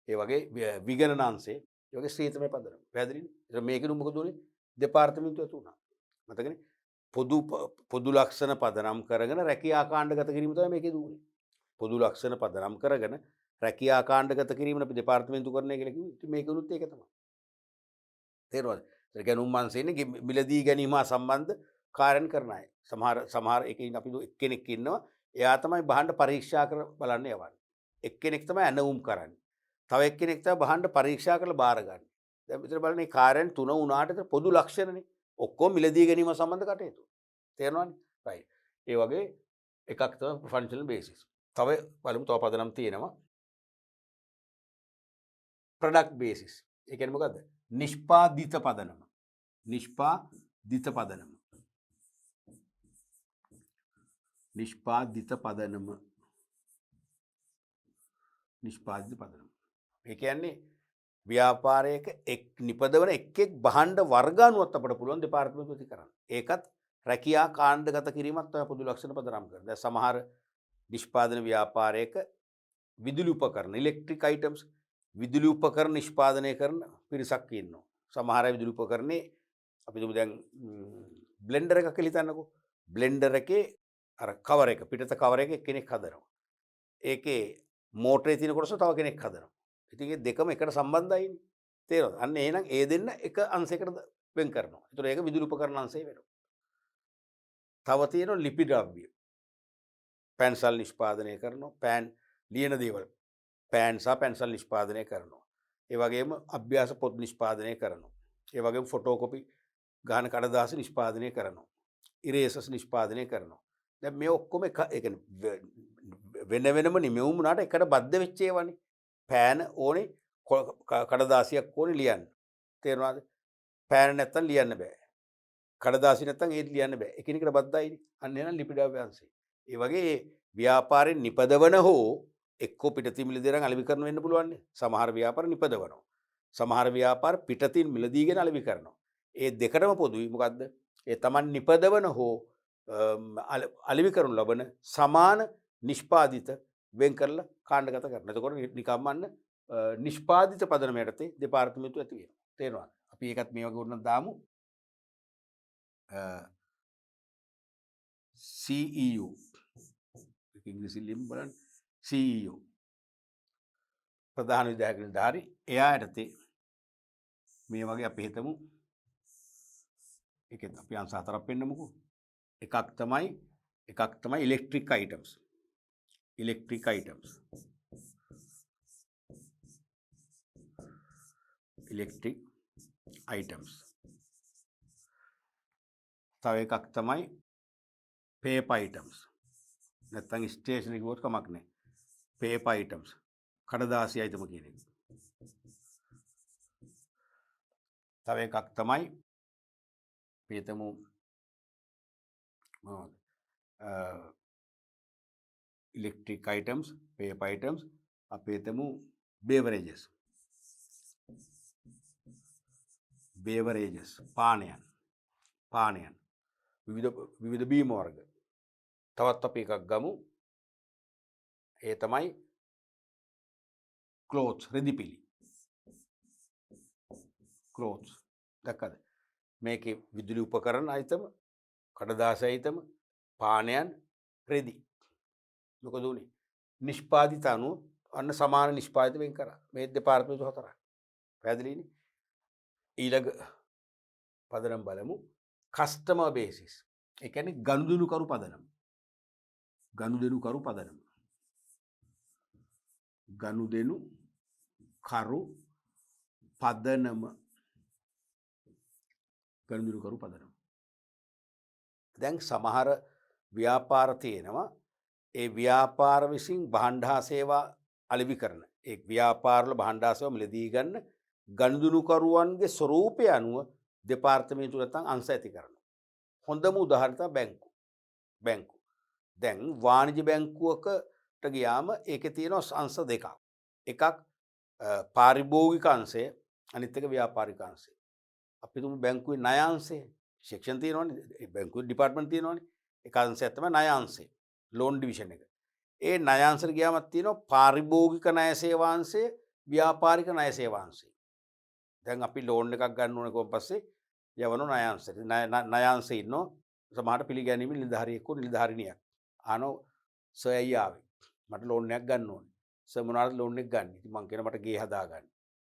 ඒ වගේ විගණන අංශය, ඒ වගේ ශ්‍රීතමය පදනම. පැහැදිලිද? ඒතර මේකෙදු මොකද උනේ? දෙපාර්තමේන්තුව ඇති වුණා. මතකනේ? පොදු ලක්ෂණ පදනම් කරගෙන රැකියා කාණ්ඩගත කිරීම තමයි මේකේ දුන්නේ. පොදු ලක්ෂණ පදනම් කරගෙන රැකියා කාණ්ඩගත කිරීම අපි දෙපාර්තමේන්තු කරන්නේ කියලා කිව්වේ. ඉතින් මේකෙනුත් ඒක තමයි. තේරුණාද? ඒ ගැනුම් අංශයේ මිලදී ගැනීම හා සම්බන්ධ කාර්යයන් කරන අය. සමහර එකකින් අපි එක්කෙනෙක් ඉන්නවා. එයා තමයි භාණ්ඩ පරීක්ෂා කර බලන්න යවන්නේ. එක්කෙනෙක් තමයි ඇනවුම් කරන්නේ. තව එක්කෙනෙක් තමයි භාණ්ඩ පරීක්ෂා කරලා බාර ගන්න. දැන් මෙතන බලන්න මේ කාර්යයන් තුන වුණාට පොදු ලක්ෂණනේ. ඔක්කොම මිලදී ගැනීම සම්බන්ධ කටයුතු. තේරෙනවනේ? රයිට්. ඒ වගේ එකක් තමයි ෆන්ක්ෂනල් බේසිස්. තව බලමු තව පදනම් තියෙනවා. Product basis. ඒ කියන්නේ මොකද්ද? නිෂ්පාදිත පදනම. නිෂ්පාදිත පදනම. නිෂ්පාදිත පදනම. නිෂ්පාදිත පදනම. ඒ කියන්නේ ව්‍යාපාරයක නිපදවන එක් භාණ්ඩ වර්ග අනුවත් අපට පුළුවන් දෙපාර්තමේන්තුව ඇති කරන්න. ඒකත් රැකියා කාණ්ඩගත කිරීමත් තමයි පොදු ලක්ෂණ පදනම් කරන්නේ. දැන් සමහර නිෂ්පාදන ව්‍යාපාරයක විදුලි උපකරණ, ඉලෙක්ට්‍රික් අයිටම්ස්, විදුලි උපකරණ නිෂ්පාදනය කරන පිරිසක් ඉන්නවා. සමහර විදුලි උපකරණේ අපි දුමු දැන් බ්ලෙන්ඩර් එකක් කියලා හිතන්නකෝ. බ්ලෙන්ඩර් එකේ අර කවර් එක, පිටත කවර් එක එක්කෙනෙක් හදනවා. ඒකේ මෝටරේ තියෙන කොටස තව කෙනෙක් හදනවා. ඉතින් මේ දෙකම එකට සම්බන්ධයිනේ. තේරෙනවද? අන්න එහෙනම් ඒ දෙන්න එක අංශයකට වෙන් කරනවා. ඒතර ඒක විදුලි උපකරණ අංශය වෙනවා. තව තියෙනවා ලිපි ද්‍රව්‍ය. පැන්සල් නිෂ්පාදනය කරනවා. පෑන් ලියන දේවල්. පෑන් සහ පැන්සල් නිෂ්පාදනය කරනවා. ඒ වගේම අභ්‍යාස පොත් නිෂ්පාදනය කරනවා. ඒ වගේම ෆොටෝකොපි ගහන කඩදාසි නිෂ්පාදනය කරනවා. ඉරේසස් නිෂ්පාදනය කරනවා. දැන් මේ ඔක්කොම එක ඒ කියන්නේ වෙන වෙනම නිමෙවුම් වුණාට එකට බද්ධ වෙච්ච ඒවානේ. පෑන ඕනේ කඩදාසියක් ඕනේ ලියන්න. තේරුණාද? පෑන නැත්තම් ලියන්න බෑ. කඩදාසි නැත්තම් ඒත් ලියන්න බෑ. එකිනෙකට බද්ධයිනේ. අන්න එහෙනම් ලිපිඩ ව්‍යංශය. ඒ වගේ ව්‍යාපාරයෙන් නිපදවන හෝ එක්කෝ පිටතින් මිලදීරන් අලෙවි කරන වෙන්න පුළුවන් නේ. සමහර ව්‍යාපාර නිපදවනවා. සමහර ව්‍යාපාර පිටතින් මිලදීගෙන අලෙවි කරනවා. ඒ දෙකටම පොදුයි මොකද්ද? ඒ Taman නිපදවන හෝ අලෙවි කරනු ලබන සමාන නිෂ්පාදිත වෙන් කරලා කාණ්ඩගත කරනවා. එතකොට නිකම්ම අන්න නිෂ්පාදිත පදනම යටතේ දෙපාර්තමේන්තුව ඇති වෙනවා. තේරෙනවද? අපි ඒකත් මේ වගේ උනන් දාමු. CEO ඉංග්‍රීසි ලියන්න බලන්න. CEO ප්‍රධාන විධායක නිලධාරි එයා යටතේ මේ වගේ අපි හිතමු ඒකෙත් අපි අංශ හතරක් පෙන්නමුකෝ. එකක් තමයි electric items. Electric items. Electric items. තව එකක් තමයි paper items. නැත්තම් ස්ටේෂනරි කිව්වොත් කමක් නැහැ. paper items. කඩදාසි අයිටම කියන එක. තව එකක් තමයි අපි හිතමු ඉලෙක්ට්‍රික් අයිටම්ස්, paper items, අපි හිතමු beverages. beverages පානයන්. විවිධ බීම වර්ග. තවත් අපි එකක් ගමු. ඒ තමයි clothes, රෙදිපිලි. clothes. දැක්කද? මේකේ විදුලි උපකරණ අයිතම, කඩදාසි අයිතම, පානයන්, රෙදි. මොකද උනේ? නිෂ්පාදිත අනුව අන්න සමාන නිෂ්පාදිත වෙන් කරා. මේ දෙපාර්තමේන්තු හතරක්. පැහැදිලිනේ? ඊළඟ පදනම් බලමු. Customer basis. ඒ කියන්නේ ගනුදෙනුකරු පදනම. ගනුදෙනුකරු පදනම. ගනුදෙනුකරු පදනම. දැන් සමහර ව්‍යාපාර තියෙනවා. ඒ ව්‍යාපාර විසින් භාණ්ඩ හා සේවා අලෙවි කරන. ඒ ව්‍යාපාරවල භාණ්ඩ හා සේවා මිලදී ගන්න ගනුදෙනුකරුවන්ගේ ස්වරූපය අනුව දෙපාර්තමේන්තුව නැත්නම් අංශ ඇති කරනවා. හොඳම උදාහරණය තමයි බැංකු. දැන් වාණිජ්‍ය බැංකුවකට ගියාම ඒකේ තියෙනවා අංශ දෙකක්. එකක් පාරිභෝගික අංශය, අනිත් එක ව්‍යාපාරික අංශය. අපි තුමු බැංකුවේ ණය අංශය සෙක්ෂන් තියෙනවනේ. ඒ බැංකුවේ ඩිපාර්ට්මන්ට් තියෙනවනේ. ඒක අංශයක් තමයි ණය අංශය. ලෝන් ඩිවිෂන් එක. ඒ ණය අංශයට ගියාමත් තියෙනවා පාරිභෝගික ණය සේවාංශය, ව්‍යාපාරික ණය සේවාංශය. දැන් අපි ලෝන් එකක් ගන්න ඕනේ කොහොම පස්සේ යවන ණය අංශයට. ණය අංශයේ ඉන්නෝ සමහරට පිළිගැනීමේ නිලධාරියෙක් හෝ නිලධාරිනියක්. ආනෝ සර් ඇයි ආවේ? මට ලෝන් එකක් ගන්න ඕනේ. සර් මොනවාද ලෝන් එක ගන්න? ඉතින් මං කියන මට ගේ හදා ගන්න.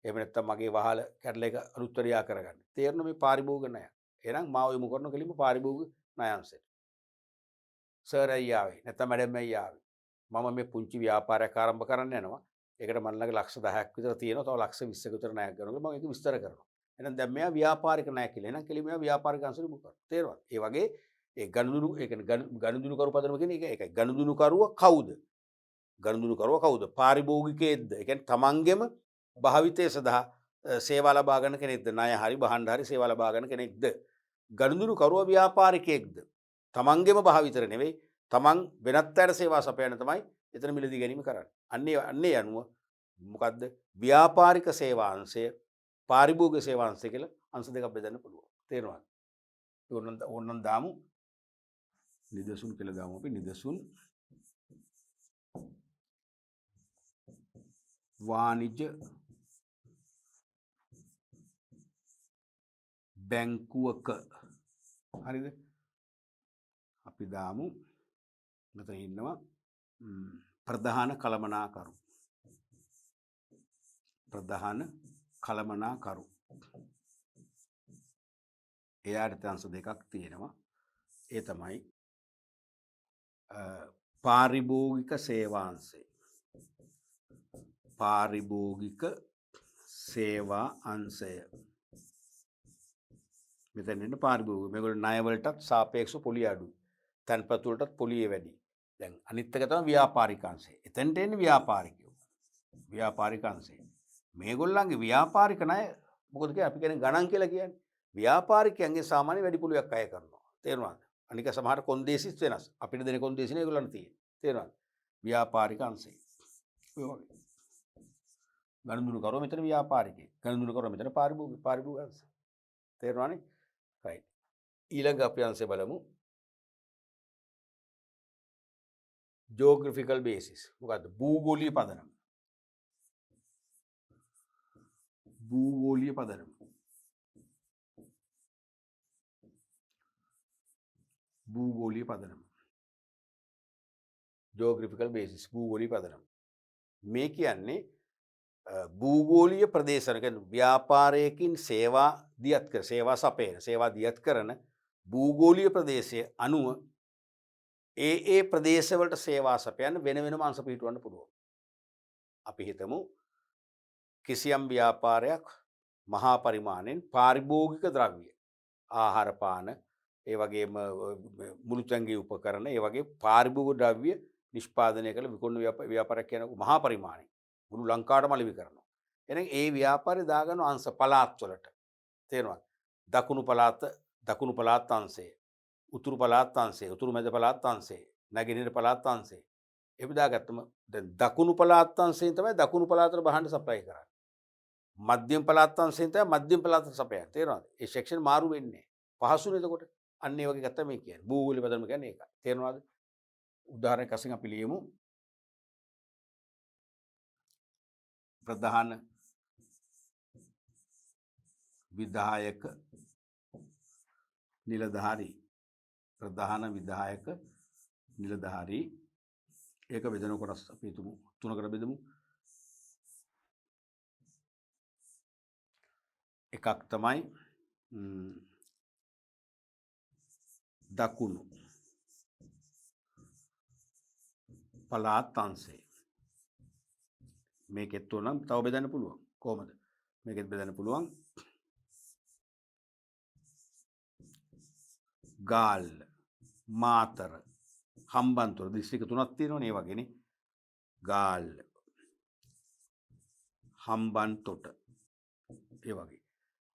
එහෙම නැත්නම් මගේ වහල කැඩලා එක අලුත් වරියා කරගන්න. තේරෙන මේ පාරිභෝගික ණය. එහෙනම් මාව යොමු කරන කෙලින්ම පාරිභෝගික ණය අංශයට. සර් ඇයි ආවේ? නැත්නම් මැඩම් ඇයි ආවේ? මම මේ පුංචි ව්‍යාපාරයක් ආරම්භ කරන්න යනවා. ඒකට මන් ළඟ ලක්ෂ 10ක් විතර තියෙනවා. තව ලක්ෂ 20ක විතර ණයක් ගන්නවා. මම ඒක විස්තර කරනවා. එහෙනම් දැන් මෙයා ව්‍යාපාරික ණය කියලා. එහෙනම් කෙලින්ම මෙයා ව්‍යාපාරික අංශෙට යොමු කරනවා. තේරුණාද? ඒ වගේ ඒ ගනුදෙනු ඒ කියන්නේ ගනුදෙනුකරු පදනම කියන්නේ ඒකයි. ගනුදෙනුකරුව කවුද? ගනුදෙනුකරුව කවුද? පාරිභෝගිකයෙක්ද? ඒ කියන්නේ තමන්ගෙම භාවිතය සඳහා සේවා ලබා ගන්න කෙනෙක්ද? ණය හරි භාණ්ඩ හරි සේවා ලබා ගන්න කෙනෙක්ද? ගනුදෙනුකරුව ව්‍යාපාරිකයෙක්ද? තමන්ගෙම භාවිතර නෙවෙයි. තමන් වෙනත් අයට සේවා සපයන තමයි එතන මිලදී ගැනීම කරන්නේ. අන්නේ අනුව මොකද්ද? ව්‍යාපාරික සේවාංශය, පාරිභෝගික සේවාංශය කියලා අංශ දෙකක් බෙදන්න පුළුවන්. තේරෙනවද? ඕනනම් දාමු. නිදසුන් කියලා දාමු අපි. නිදසුන් වාණිජ්‍ය බැංකුවක. හරිද? අපි දාමු මෙතන ඉන්නවා ප්‍රධාන කළමනාකරු. එයාට අංශ දෙකක් තියෙනවා. ඒ තමයි පාරිභෝගික සේවාංශය. පාරිභෝගික සේවා අංශය. මෙතන ඉන්න පාරිභෝගිකයෝ. මේගොල්ලෝ ණය වලටත් සාපේක්ෂව පොලිය අඩුයි. තැන්පත් වලටත් පොලිය වැඩි. දැන් අනිත් එක තමයි ව්‍යාපාරික අංශය. එතනට එන්නේ ව්‍යාපාරිකයෝ. ව්‍යාපාරික අංශය. මේගොල්ලන්ගේ ව්‍යාපාරික ණය මොකද කියන්නේ අපි කියන්නේ ගණන් කියලා කියන්නේ. ව්‍යාපාරිකයන්ගේ සාමාන්‍ය වැඩි පොලියක් අය කරනවා. තේරුණාද? අනික සමහර කොන්දේසිත් වෙනස්. අපිට දෙන කොන්දේසි නේ ඒගොල්ලන්ට තියෙන්නේ. තේරුණාද? ව්‍යාපාරික අංශය. ඔය වගේ. ගණන්දුරු කරෝ මෙතන ව්‍යාපාරිකයෙක්. ගණන්දුරු කරෝ මෙතන පාරිභෝගික අංශය. තේරුණානේ? රයිට්. ඊළඟ අපි අංශය බලමු. ජෝග්‍රෆිකල් බේසිස්. මොකද්ද? භූගෝලීය පදනම. භූගෝලීය පදනම. භූගෝලීය පදනම. ජෝග්‍රෆිකල් බේසිස් භූගෝලීය පදනම. මේ කියන්නේ භූගෝලීය ප්‍රදේශන කියන්නේ ව්‍යාපාරයකින් සේවා දියත් කර සේවා සපයන සේවා දියත් කරන භූගෝලීය ප්‍රදේශයේ අනුව ඒ ප්‍රදේශවලට සේවා සපයන්න වෙන වෙනම අංශ පිහිටවන්න පුළුවන්. අපි හිතමු කිසියම් ව්‍යාපාරයක් මහා පරිමාණයෙන් පාරිභෝගික ද්‍රව්‍ය ආහාර පාන ඒ වගේම මුළුතැන්ගේ උපකරණ ඒ වගේ පාරිභෝගික ද්‍රව්‍ය නිෂ්පාදනය කළ විකුණන ව්‍යාපාරයක් කියන මහා පරිමාණය මුළු ලංකාවටම අලෙවි කරනවා. එහෙනම් ඒ ව්‍යාපාරය දාගන්න අංශ පළාත් වලට. තේරෙනවද? දකුණු පළාත් අංශය, උතුරු පළාත් අංශය, උතුරු මැද පළාත් අංශය, නැගෙනහිර පළාත් අංශය. එහෙම දාගත්තම දැන් දකුණු පළාත් අංශයෙන් තමයි දකුණු පළාතට බහන්න සප්ලයි කරන්නේ. මධ්‍යම පළාත් අංශයෙන් තමයි මධ්‍යම පළාතට සපයන්නේ. තේරෙනවද? ඒ සෙක්ෂන් මාරු වෙන්නේ නැහැ. පහසුනේ එතකොට. අන්න ඒ වගේ ගත්තා මේ කියන්නේ. භූගෝලීය පදනම කියන්නේ ඒකයි. තේරෙනවද? උදාහරණයක් වශයෙන් අපි ලියමු. ප්‍රධාන විධායක නිලධාරී. ප්‍රධාන විධායක නිලධාරී. ඒක බෙදන කොටස් අපි හිතමු තුනකට බෙදමු. එකක් තමයි දකුණු පළාත් අංශය. මේකෙත් උනම් තව බෙදන්න පුළුවන්. කොහොමද? මේකෙත් බෙදන්න පුළුවන්. ගාල්ල, මාතර, හම්බන්තොට දිස්ත්‍රික්ක තුනක් තියෙනවනේ ඒ වගේනේ. ගාල්ල, හම්බන්තොට ඒ වගේ.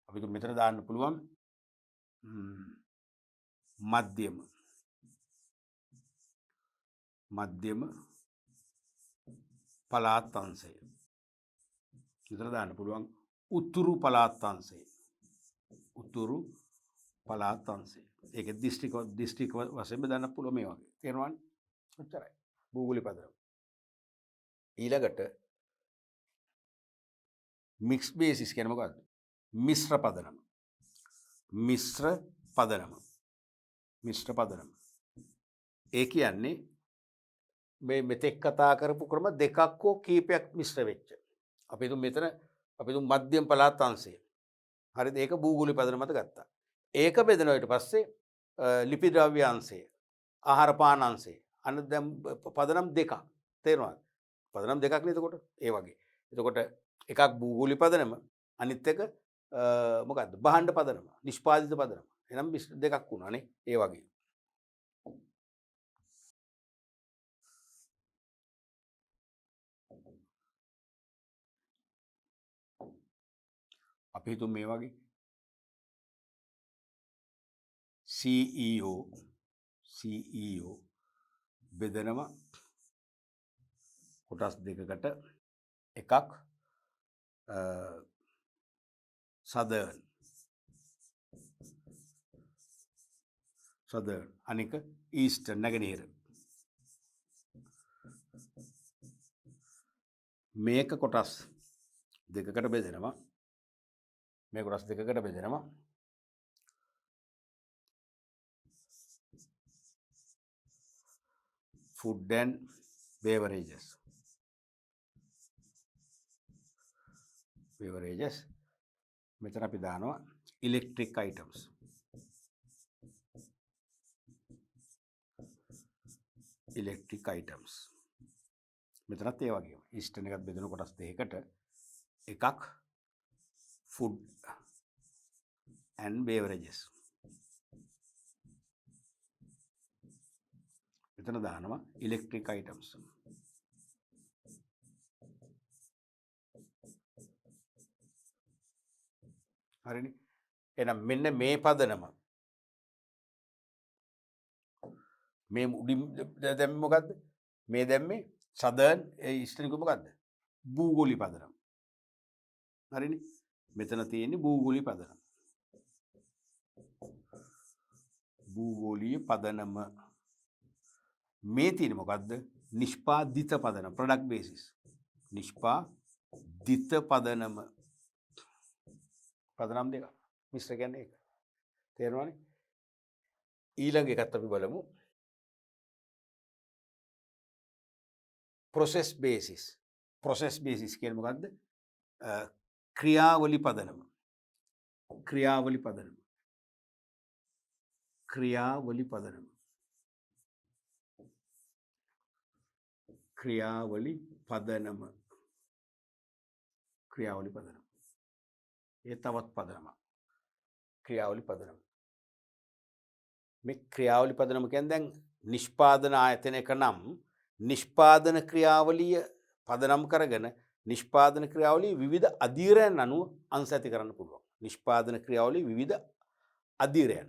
අපිට මෙතන දාන්න පුළුවන් මධ්‍යම පළාත් අංශය. මෙතන දාන්න පුළුවන් උතුරු පළාත් අංශය. උතුරු පළාත් අංශය. ඒක දිස්ත්‍රික්ක වශයෙන් බෙදන්න පුළුවන් මේ වගේ. තේරුණානේ? ඔච්චරයි. භූගෝලීය පදනම. ඊළඟට මික්ස් බේසිස් කියන්නේ මොකක්ද? මිශ්‍ර පදනම. මිශ්‍ර පදනම. මිශ්‍ර පදනම. ඒ කියන්නේ මේ මෙතෙක් කතා කරපු ක්‍රම දෙකක් හෝ කීපයක් මිශ්‍ර වෙච්ච. අපි හිතමු මෙතන අපි හිතමු මධ්‍යම පළාත් අංශය. හරිද? ඒක භූගෝලීය පදනම මත ගත්තා. ඒක බෙදනවා ඊට පස්සේ ලිපි ද්‍රව්‍ය අංශය, ආහාර පාන අංශය. අන්න දැන් පදනම් දෙකක්. තේරුණාද? පදනම් දෙකක් නේ එතකොට. ඒ වගේ. එතකොට එකක් භූගෝලීය පදනම අනිත් එක මොකද්ද? භාණ්ඩ පදනම, නිෂ්පාදිත පදනම. එනම් දෙකක් වුණානේ. ඒ වගේ. අපි හිතමු මේ වගේ CEO බෙදනවා කොටස් දෙකකට. එකක් සදර්න් අනික ඊස්ටර්න් නැගෙනහිර. මේක කොටස් දෙකකට බෙදෙනවා. මේ කොටස් දෙකකට බෙදෙනවා. food and beverages. මෙතන අපි දානවා electric items. මෙතනත් ඒ වගේම ඊස්ටර්න් එකත් බෙදෙන කොටස් දෙකකට. එකක් food and beverages. මෙතන දානවා electric items. හරිනේ. එහෙනම් මෙන්න මේ පදනම මේ උඩින් දැම්මේ මොකද්ද? මේ දැම්මේ southern eastern එක මොකද්ද? භූගෝලීය පදනම. හරිනේ. මෙතන තියෙන්නේ භූගෝලීය පදනම. භූගෝලීය පදනම. මේ තියෙන්නේ මොකද්ද? නිෂ්පාදිත පදනම, product basis. නිෂ්පාදිත පදනම. පදනම් දෙක. මිශ්‍ර කියන්නේ ඒක. තේරෙනවනේ? ඊළඟ එකත් අපි බලමු. process basis. process basis කියන්නේ මොකද්ද? ක්‍රියාවලි පදනම. ක්‍රියාවලි පදනම. ක්‍රියාවලි පදනම. ක්‍රියාවලි පදනම. ක්‍රියාවලි පදනම. ඒ තවත් පදනමක්. ක්‍රියාවලි පදනම. මේ ක්‍රියාවලි පදනම කියන්නේ දැන් නිෂ්පාදන ආයතනයක නම් නිෂ්පාදන ක්‍රියාවලිය පදනම් කරගෙන නිෂ්පාදන ක්‍රියාවලිය විවිධ අධීරයන් අනුව අංශ ඇති කරන්න පුළුවන්. නිෂ්පාදන ක්‍රියාවලිය විවිධ අධීරයන්.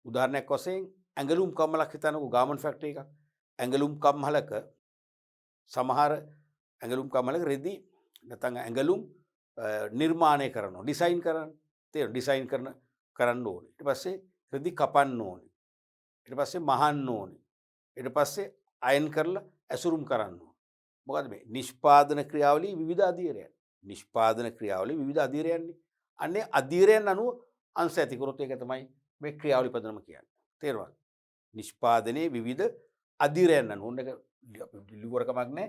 උදාහරණයක් වශයෙන් ඇඟලුම් කම්මලක් හිතන්නකෝ ගාමන්ට් ෆැක්ටරි එකක්. ඇඟලුම් කම්මලක සමහර ඇඟලුම් කම්මලක රෙදි නැත්නම් ඇඟලුම් නිර්මාණය කරනවා. ඩිසයින් කරනවා. තේරෙනවද? ඩිසයින් කරන්න ඕනේ. ඊට පස්සේ රෙදි කපන්න ඕනේ. ඊට පස්සේ මහන්න ඕනේ. ඊට පස්සේ අයන් කරලා ඇසුරුම් කරන්න ඕනේ. මොකද මේ නිෂ්පාදන ක්‍රියාවලිය විවිධ අධීරයන්. නිෂ්පාදන ක්‍රියාවලිය විවිධ අධීරයන්නේ. අන්නේ අධීරයන් අනුව අංශ ඇති කරොත් ඒක තමයි මේ ක්‍රියාවලි පදනම කියන්නේ. තේරුණාද? නිෂ්පාදනයේ විවිධ අධීරයන් අනුව ඕන එක ලිවර කමක් නැහැ.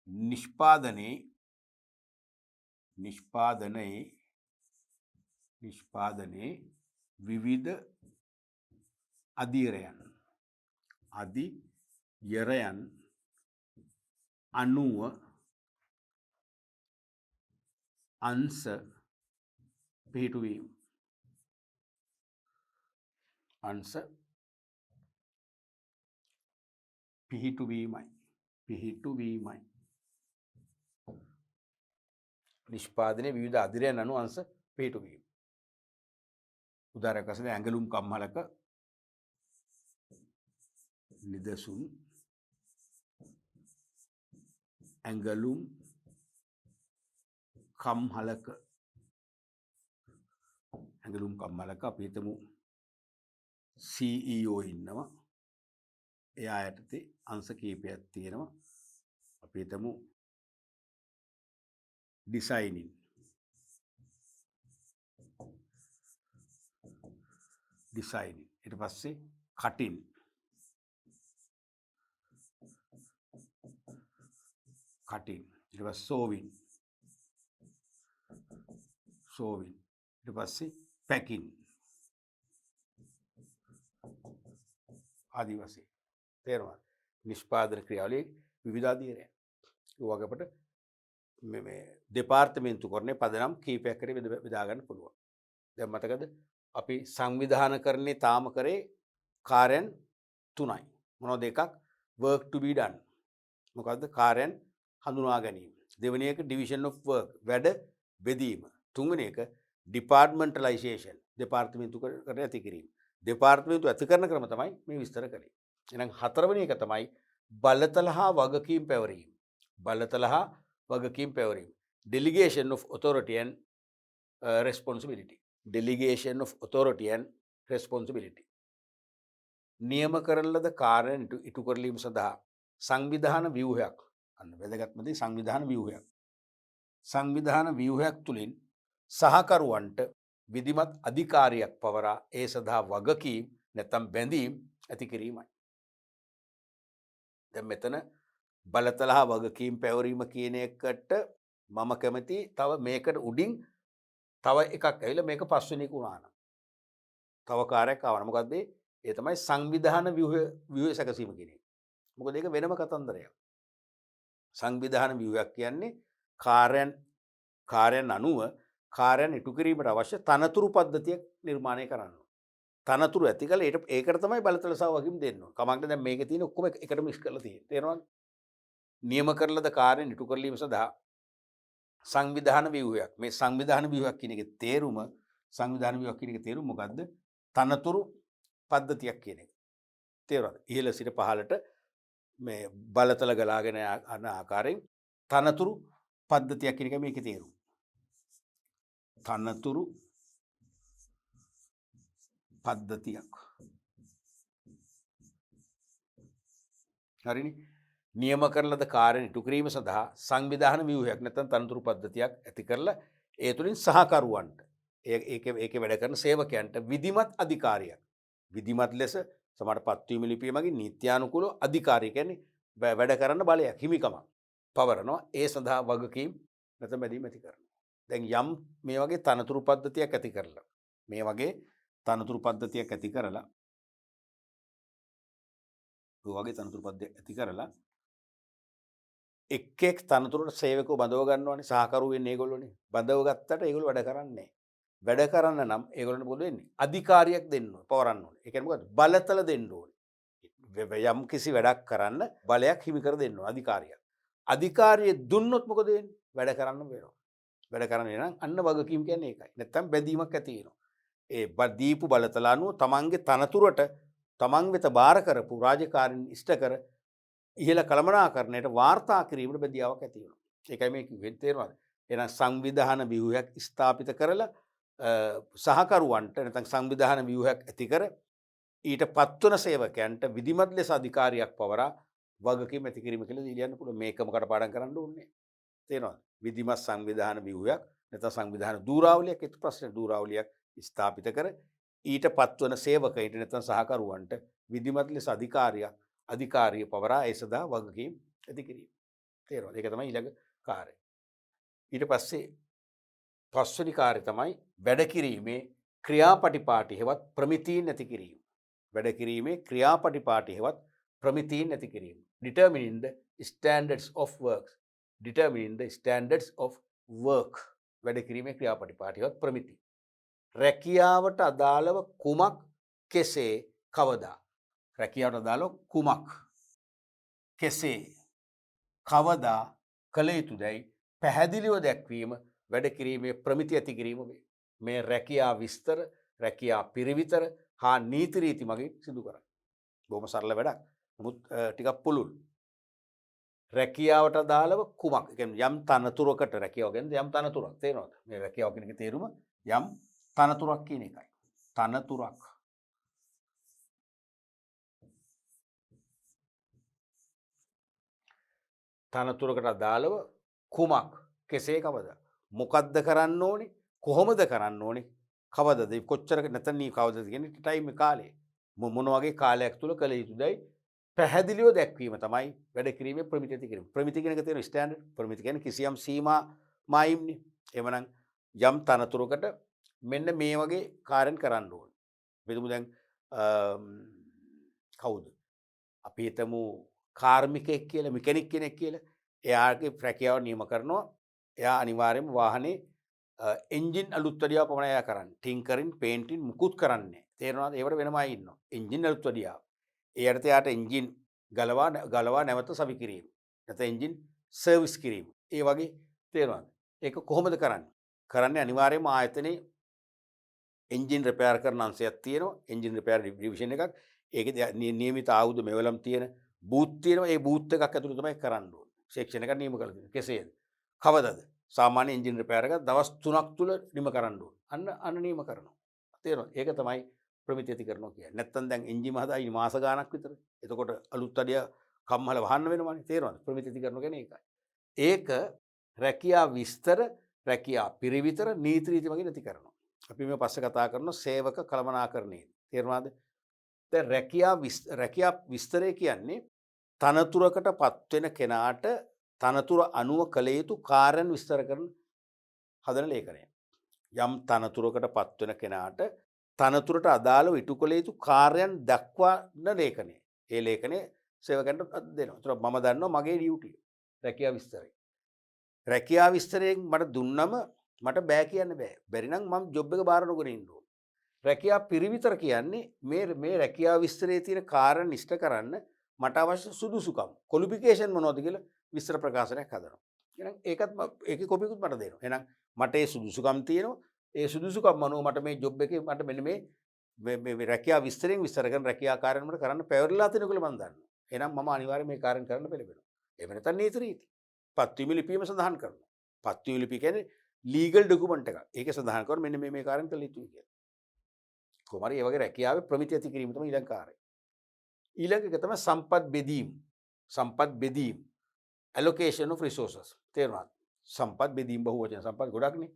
නිෂ්පාදනයේ විවිධ අධීරයන් අනුව අංශ පිහිටුවීම. අංශ පිහිටුවීමයි. නිෂ්පාදනයේ විවිධ අධීරයන් අනුව අංශ පිහිටුවීම. උදාහරණයක් වශයෙන් ඇඟලුම් කම්හලක නිදසුන් ඇඟලුම් කම්හලක අපි හිතමු CEO ඉන්නවා. එයා යටතේ අංශ කීපයක් තියෙනවා. අපි හිතමු ඩිසයිනින් ඊට පස්සේ කටින් ඊට පස්සේ සෝවින් ඊට පස්සේ පැකින් ආදි වශයෙන්. තේරුණාද? නිෂ්පාදන ක්‍රියාවලියේ විවිධ අධීරයන්. ඒ වගේ අපිට මේ දෙපාර්තමේන්තු කරන්නේ පදනම් කීපයක් කරේ බෙදා ගන්න පුළුවන්. දැන් මතකද අපි සංවිධානකරණේ තාම කරේ කාර්යයන් 3යි. මොනවද? එකක් work to be done. මොකද්ද? කාර්යයන් හඳුනා ගැනීම. දෙවෙනි එක division of work, වැඩ බෙදීම. තුන්වෙනි එක departmentalization, දෙපාර්තමේන්තු කර ඇති කිරීම. දෙපාර්තමේන්තු ඇති කරන ක්‍රම තමයි මේ විස්තර කරේ. එහෙනම් හතරවෙනි එක තමයි බලතල හා වගකීම් පැවරීම. Delegation of authority and responsibility. නියම කරන ලද කාර්යයන් ඉටු කරලීම සඳහා සංවිධාන ව්‍යුහයක්. අන්න වැදගත්ම දේ සංවිධාන ව්‍යුහයක් තුලින් සහකරුවන්ට විධිමත් අධිකාරියක් පවරා ඒ සඳහා වගකීම් නැත්නම් බැඳීම් ඇති කිරීමයි. දැන් මෙතන බලතල හා වගකීම් පැවරීම කියන එකට මම කැමති තව මේකට උඩින් තව එකක් ඇවිල්ලා මේක පස්වෙනි එක වුණා නම් තව කාර්යයක් ආවම මොකද්ද ඒ තමයි සංවිධාන ව්‍යුහය සැකසීම කියන එක. මොකද ඒක වෙනම කතන්දරයක්. සංවිධාන ව්‍යුහයක් කියන්නේ කාර්යයන් අනුව කාර්යයන් ඉටු කිරීමට අවශ්‍ය තනතුරු පද්ධතිය නිර්මාණය කරන්න. තනතුරු ඇති කළ ඒකට තමයි බලතල සහ වගකීම් දෙන්න ඕන. කමක් නැහැ දැන් මේකේ තියෙන ඔක්කොම එකට මික්ස් කරලා තියෙන්නේ. තේරෙනවද? නියම කරලද කාර්යයන් ඉටු කරලීම සඳහා සංවිධාන ව්‍යුහයක්. මේ සංවිධාන ව්‍යුහයක් කියන එකේ තේරුම සංවිධාන ව්‍යුහයක් කියන එකේ තේරුම මොකද්ද? තනතුරු පද්ධතියක් කියන එක. තේරුණාද? ඉහළ සිට පහළට මේ බලතල ගලාගෙන යන ආකාරයෙන් තනතුරු පද්ධතියක් කියන එක මේකේ තේරුම. තනතුරු පද්ධතියක්. හරිනේ. නියම කරන ලද කාර්යන් ඉටු කිරීම සඳහා සංවිධාන ව්‍යුහයක් නැත්නම් තනතුරු පද්ධතියක් ඇති කරලා ඒ තුලින් සහකරුවන්ට ඒකේ වැඩ කරන සේවකයන්ට විධිමත් අධිකාරියක් විධිමත් ලෙස සමහර පත්වීම ලිපිය මගින් නීත්‍යානුකූලව අධිකාරිය කියන්නේ වැඩ කරන්න බලයක් හිමිකමක් පවරනවා. ඒ සඳහා වගකීම් නැත්නම් බැඳීම් ඇති කරනවා. දැන් යම් මේ වගේ තනතුරු පද්ධතියක් ඇති කරලා එක් තනතුරට සේවකව බඳව ගන්නවානේ සහකරු වෙන්නේ ඒගොල්ලෝනේ. බඳව ගත්තට ඒගොල්ලෝ වැඩ කරන්නේ නැහැ. වැඩ කරන්න නම් ඒගොල්ලන්ට මොකද වෙන්නේ? අධිකාරියක් දෙන්න ඕනේ, පවරන්න ඕනේ. ඒ කියන්නේ මොකද්ද? බලතල දෙන්න ඕනේ. යම් කිසි වැඩක් කරන්න බලයක් හිමි කර දෙන්න ඕනේ අධිකාරියක්. අධිකාරිය දුන්නොත් මොකද වෙන්නේ? වැඩ කරන්න වෙනවා. වැඩ කරන්නේ නම් අන්න වගකීම් කියන්නේ ඒකයි. නැත්තම් බැඳීමක් ඇති වෙනවා. ඒ දීපු බලතල අනුව තමන්ගේ තනතුරට තමන් වෙත බාර කරපු රාජකාරීන් ඉෂ්ට කර ඉහළ කළමනාකරණයට වාර්තා කිරීමට බැදියාවක් ඇති වෙනවා. ඒකයි මේ කිව්වේ. තේරෙනවද? එහෙනම් සංවිධාන ව්‍යුහයක් ස්ථාපිත කරලා සහකරුවන්ට නැත්නම් සංවිධාන ව්‍යුහයක් ඇති කර ඊට පත්වන සේවකයන්ට විධිමත් ලෙස අධිකාරියක් පවරා වගකීම් ඇති කිරීම කියලා ලියන්න පුළුවන්. මේකම කටපාඩම් කරන්න ඕනේ. තේරෙනවද? විධිමත් සංවිධාන ව්‍යුහයක් නැත්නම් සංවිධාන දූරාවලියක් එක්ක ප්‍රශ්න දූරාවලියක් ස්ථාපිත කර ඊට පත්වන සේවකයින්ට නැත්නම් සහකරුවන්ට විධිමත් ලෙස අධිකාරිය පවරා ඒ සඳහා වගකීම් ඇති කිරීම. තේරෙනවද? ඒක තමයි ඊළඟ කාර්යය. ඊට පස්සේ පස්වෙනි කාර්යය තමයි වැඩ කිරීමේ ක්‍රියාපටිපාටි හෙවත් ප්‍රමිතීන් ඇති කිරීම. වැඩ කිරීමේ ක්‍රියාපටිපාටි හෙවත් ප්‍රමිතීන් ඇති කිරීම. Determining the standards of work. වැඩ කිරීමේ ක්‍රියාපටිපාටි හෙවත් ප්‍රමිති. රැකියාවට අදාළව කුමක් කෙසේ කවදා රැකියාවට අදාළව කුමක් කෙසේ කවදා කළ යුතුදැයි පැහැදිලිව දැක්වීම වැඩ කිරීමේ ප්‍රමිති ඇති කිරීම වේ. මේ රැකියා විස්තර, රැකියා පිරිවිතර හා නීති රීති මගින් සිදු කරයි. බොහොම සරල වැඩක්. නමුත් ටිකක් පුළුල්. රැකියාවට අදාළව කුමක්? ඒ කියන්නේ යම් තනතුරකට රැකියාව කියන්නේ යම් තනතුරක්. තේරෙනවද? මේ රැකියාව කියන එකේ තේරුම යම් තනතුරක් කියන එකයි. තනතුරකට අදාළව කුමක් කෙසේ කවදා මොකද්ද කරන්න ඕනේ කොහොමද කරන්න ඕනේ කවදද කොච්චර නැත්නම් නී කවදද කියන්නේ ටයිම් කාලය මොන වගේ කාලයක් තුල කළ යුතුදයි පැහැදිලිව දැක්වීම තමයි වැඩ කිරීමේ ප්‍රමිති ඇති කිරීම. ප්‍රමිති කියන එක තියෙන ස්ටෑන්ඩඩ්. ප්‍රමිති කියන්නේ කිසියම් සීමා මායිම්නේ. එවනම් යම් තනතුරකට මෙන්න මේ වගේ කාර්යයන් කරන්න ඕනේ. බෙදමු දැන් කවුද? අපි හිතමු කාර්මිකයෙක් කියලා, මෙකැනික් කෙනෙක් කියලා. එයාගේ රැකියාව නියම කරනවා. එයා අනිවාර්යයෙන්ම වාහනේ එන්ජින් අලුත් වැඩියාව පමණයි එයා කරන්නේ. ටින්කරින්, පේන්ටින් මුකුත් කරන්නේ නැහැ. තේරෙනවද? ඒවට වෙනම අය ඉන්නවා. එන්ජින් අලුත් වැඩියාව. ඒ යටතේ එයාට එන්ජින් ගලවා නැවත සවි කිරීම. නැත්නම් එන්ජින් සර්විස් කිරීම. ඒ වගේ තේරෙනවද? ඒක කොහොමද කරන්නේ? කරන්නේ අනිවාර්යයෙන්ම ආයතනයේ එන්ජින් රිපෙයාර් කරන අංශයක් තියෙනවා. එන්ජින් රිපෙයාර් ඩිවිෂන් එකක්. ඒකේ නියමිත ආයුධ මෙවලම් තියෙන බූත් තියෙනවා. ඒ බූත් එකක් ඇතුළේ තමයි කරන්න ඕනේ. සෙක්ෂන් එකක් නියම කරලා තියෙනවා. කෙසේද? කවදද? සාමාන්‍ය එන්ජින් රිපෙයාර් එකක් දවස් 3ක් තුල නිම කරන්න ඕනේ. අන්න නියම කරනවා. තේරෙනවද? ඒක තමයි ප්‍රමිතිය ඇති කරනවා කියන්නේ. නැත්තම් දැන් එන්ජින් හදායි මාස ගාණක් විතර. එතකොට අලුත් අඩිය කම්මල වහන්න වෙනවනේ. තේරෙනවද? ප්‍රමිතිය ඇති කරනවා කියන්නේ ඒකයි. ඒක රැකියා විස්තර, රැකියා පිරිවිතර නීති රීති වගේ නැති කරනවා. අපි මේ පස්සේ කතා කරනවා සේවක කළමනාකරණයේ. තේරුණාද? දැන් රැකියා විස්තරය කියන්නේ තනතුරකට පත්වෙන කෙනාට තනතුර අනුව කළ යුතු කාර්යයන් විස්තර කරන හදන ලේඛනය. යම් තනතුරකට පත්වෙන කෙනාට තනතුරට අදාළව ඉටු කළ යුතු කාර්යයන් දක්වන ලේඛනය. ඒ ලේඛනය සේවකයන්ට දෙනවා. ඒතර මම දන්නවා මගේ ඩියුටිය රැකියා විස්තරය. රැකියා විස්තරයෙන් මට දුන්නම මට බෑ කියන්න බෑ. බැරි නම් මම ජොබ් එක බාර නොගෙන ඉන්න ඕන. රැකියා පිරිවිතර කියන්නේ මේ රැකියා විස්තරයේ තියෙන කාරණා ඉෂ්ට කරන්න මට අවශ්‍ය සුදුසුකම් ක්වොලිෆිකේෂන් මොනවද කියලා විස්තර ප්‍රකාශනයක් හදනවා. එහෙනම් ඒකේ කොපියකුත් මට දෙනවා. එහෙනම් මට ඒ සුදුසුකම් තියෙනවා. ඒ සුදුසුකම් අනුව මට මේ ජොබ් එකේ මට මෙන්න මේ රැකියා විස්තරයෙන් විස්තර කරන රැකියා කාර්යන මට කරන්න පැවරලා තියෙන කියලා මම දන්නවා. එහෙනම් මම අනිවාර්යයෙන් මේ කාර්යන කරන්න පෙළඹෙනවා. එහෙම නැත්නම් නීති රීති. පත්වීම ලිපියම සඳහන් කරනවා. පත්වීම ලිපිය කියන්නේ ලීගල් ඩොකියුමන්ට් එකක්. ඒකේ සඳහන් කරනවා මෙන්න මේ කාර්යන කළ යුතුයි කියලා. කොහොම හරි ඒ වගේ රැකියාවේ ප්‍රමිතිය ඇති කිරීම තමයි ඊළඟ කාර්යය. ඊළඟ එක තමයි සම්පත් බෙදීම. සම්පත් බෙදීම. allocation of resources. තේරුණාද? සම්පත් බෙදීම බහුවචන සම්පත් ගොඩක්නේ.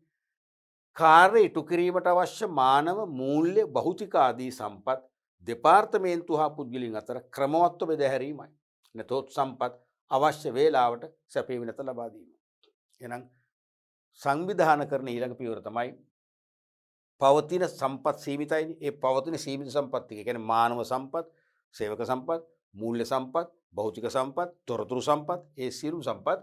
කාර්ය ඉටු කිරීමට අවශ්‍ය මානව මූල්‍ය භෞතික ආදී සම්පත් දෙපාර්තමේන්තු හා පුද්ගලයන් අතර ක්‍රමවත්ව බෙදා හැරීමයි. නැතොත් සම්පත් අවශ්‍ය වේලාවට සැපේ වෙනත ලබා දීම. එහෙනම් සංවිධාන කරන ඊළඟ පියවර තමයි පවතින සම්පත් සීමිතයිනේ. ඒ පවතින සීමිත සම්පත් ටික කියන්නේ මානව සම්පත්, සේවක සම්පත්, මූල්‍ය සම්පත්, භෞතික සම්පත්, තොරතුරු සම්පත්, ඒ සියලු සම්පත්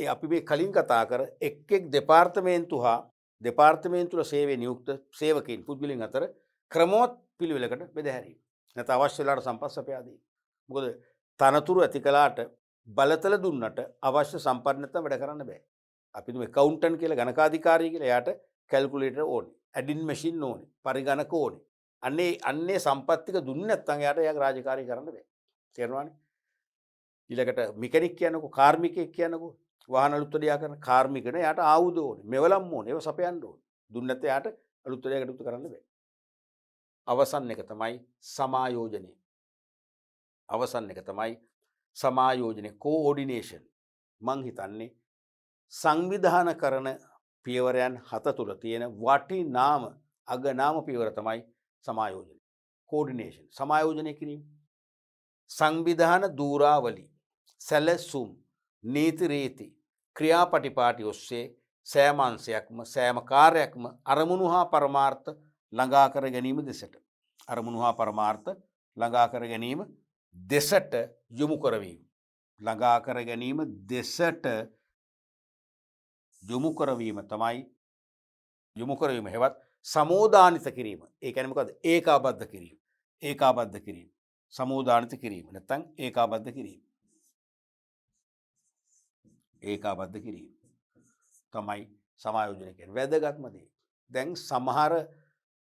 අපි මේ කලින් කතා කර එක් දෙපාර්තමේන්තු හා දෙපාර්තමේන්තුල සේවයේ නියුක්ත සේවකයින් පුද්ගලයන් අතර ක්‍රමවත් පිළිවෙලකට බෙදා හැරීම. නැත්නම් අවශ්‍ය වෙලාවට සම්පත් සපයා දීම. මොකද තනතුරු ඇති කළාට බලතල දුන්නට අවශ්‍ය සම්පත් නැත්නම් වැඩ කරන්න බෑ. අපි දුම ඇකවුන්ටන්ට් කියලා ගණකාධිකාරී කියලා එයාට කැල්කියුලේටර් ඕනේ. ඇඩින් මැෂින් ඕනේ. පරිගණක ඕනේ. අන්නේ සම්පත් ටික දුන්නේ නැත්නම් එයාට රාජකාරී කරන්න බෑ. තේරෙනවනේ? ඊළඟට මෙකැනික් කියනකො කාර්මිකයෙක් කියනකො වාහන අලුත්වැඩියා කරන කාර්මිකනේ යාට ආයුධ ඕනේ මෙවලම් ඕනේ ඒව සපයන්න ඕනේ දුන්න නැත්නම් යාට අලුත්වැඩියා කටයුතු කරන්න බෑ අවසන් එක තමයි සමායෝජනය අවසන් එක තමයි සමායෝජනය කෝઓඩිනේෂන් මං හිතන්නේ සංවිධාන කරන පියවරයන් 7 තුල තියෙන වටිනාම අගනාම පියවර තමයි සමායෝජනය කෝઓඩිනේෂන් සමායෝජනය කිරීම සංවිධාන දූරාවලි සැලසුම් නීති රීති ක්‍රියාපටිපාටි ඔස්සේ සෑම අංශයක්ම සෑම කාර්යයක්ම අරමුණු හා පරමාර්ථ ළඟා කර ගැනීම දෙසට අරමුණු හා පරමාර්ථ ළඟා කර ගැනීම දෙසට යොමු කරවීම ළඟා කර ගැනීම දෙසට යොමු කරවීම තමයි යොමු කරවීම හෙවත් සමෝදානිත කිරීම ඒ කියන්නේ මොකද්ද ඒකාබද්ධ කිරීම ඒකාබද්ධ කිරීම සමෝදානිත කිරීම නැත්නම් ඒකාබද්ධ කිරීම ඒකාබද්ධ කිරීම තමයි සමායෝජනය කියන්නේ වැදගත්ම දේ. දැන් සමහර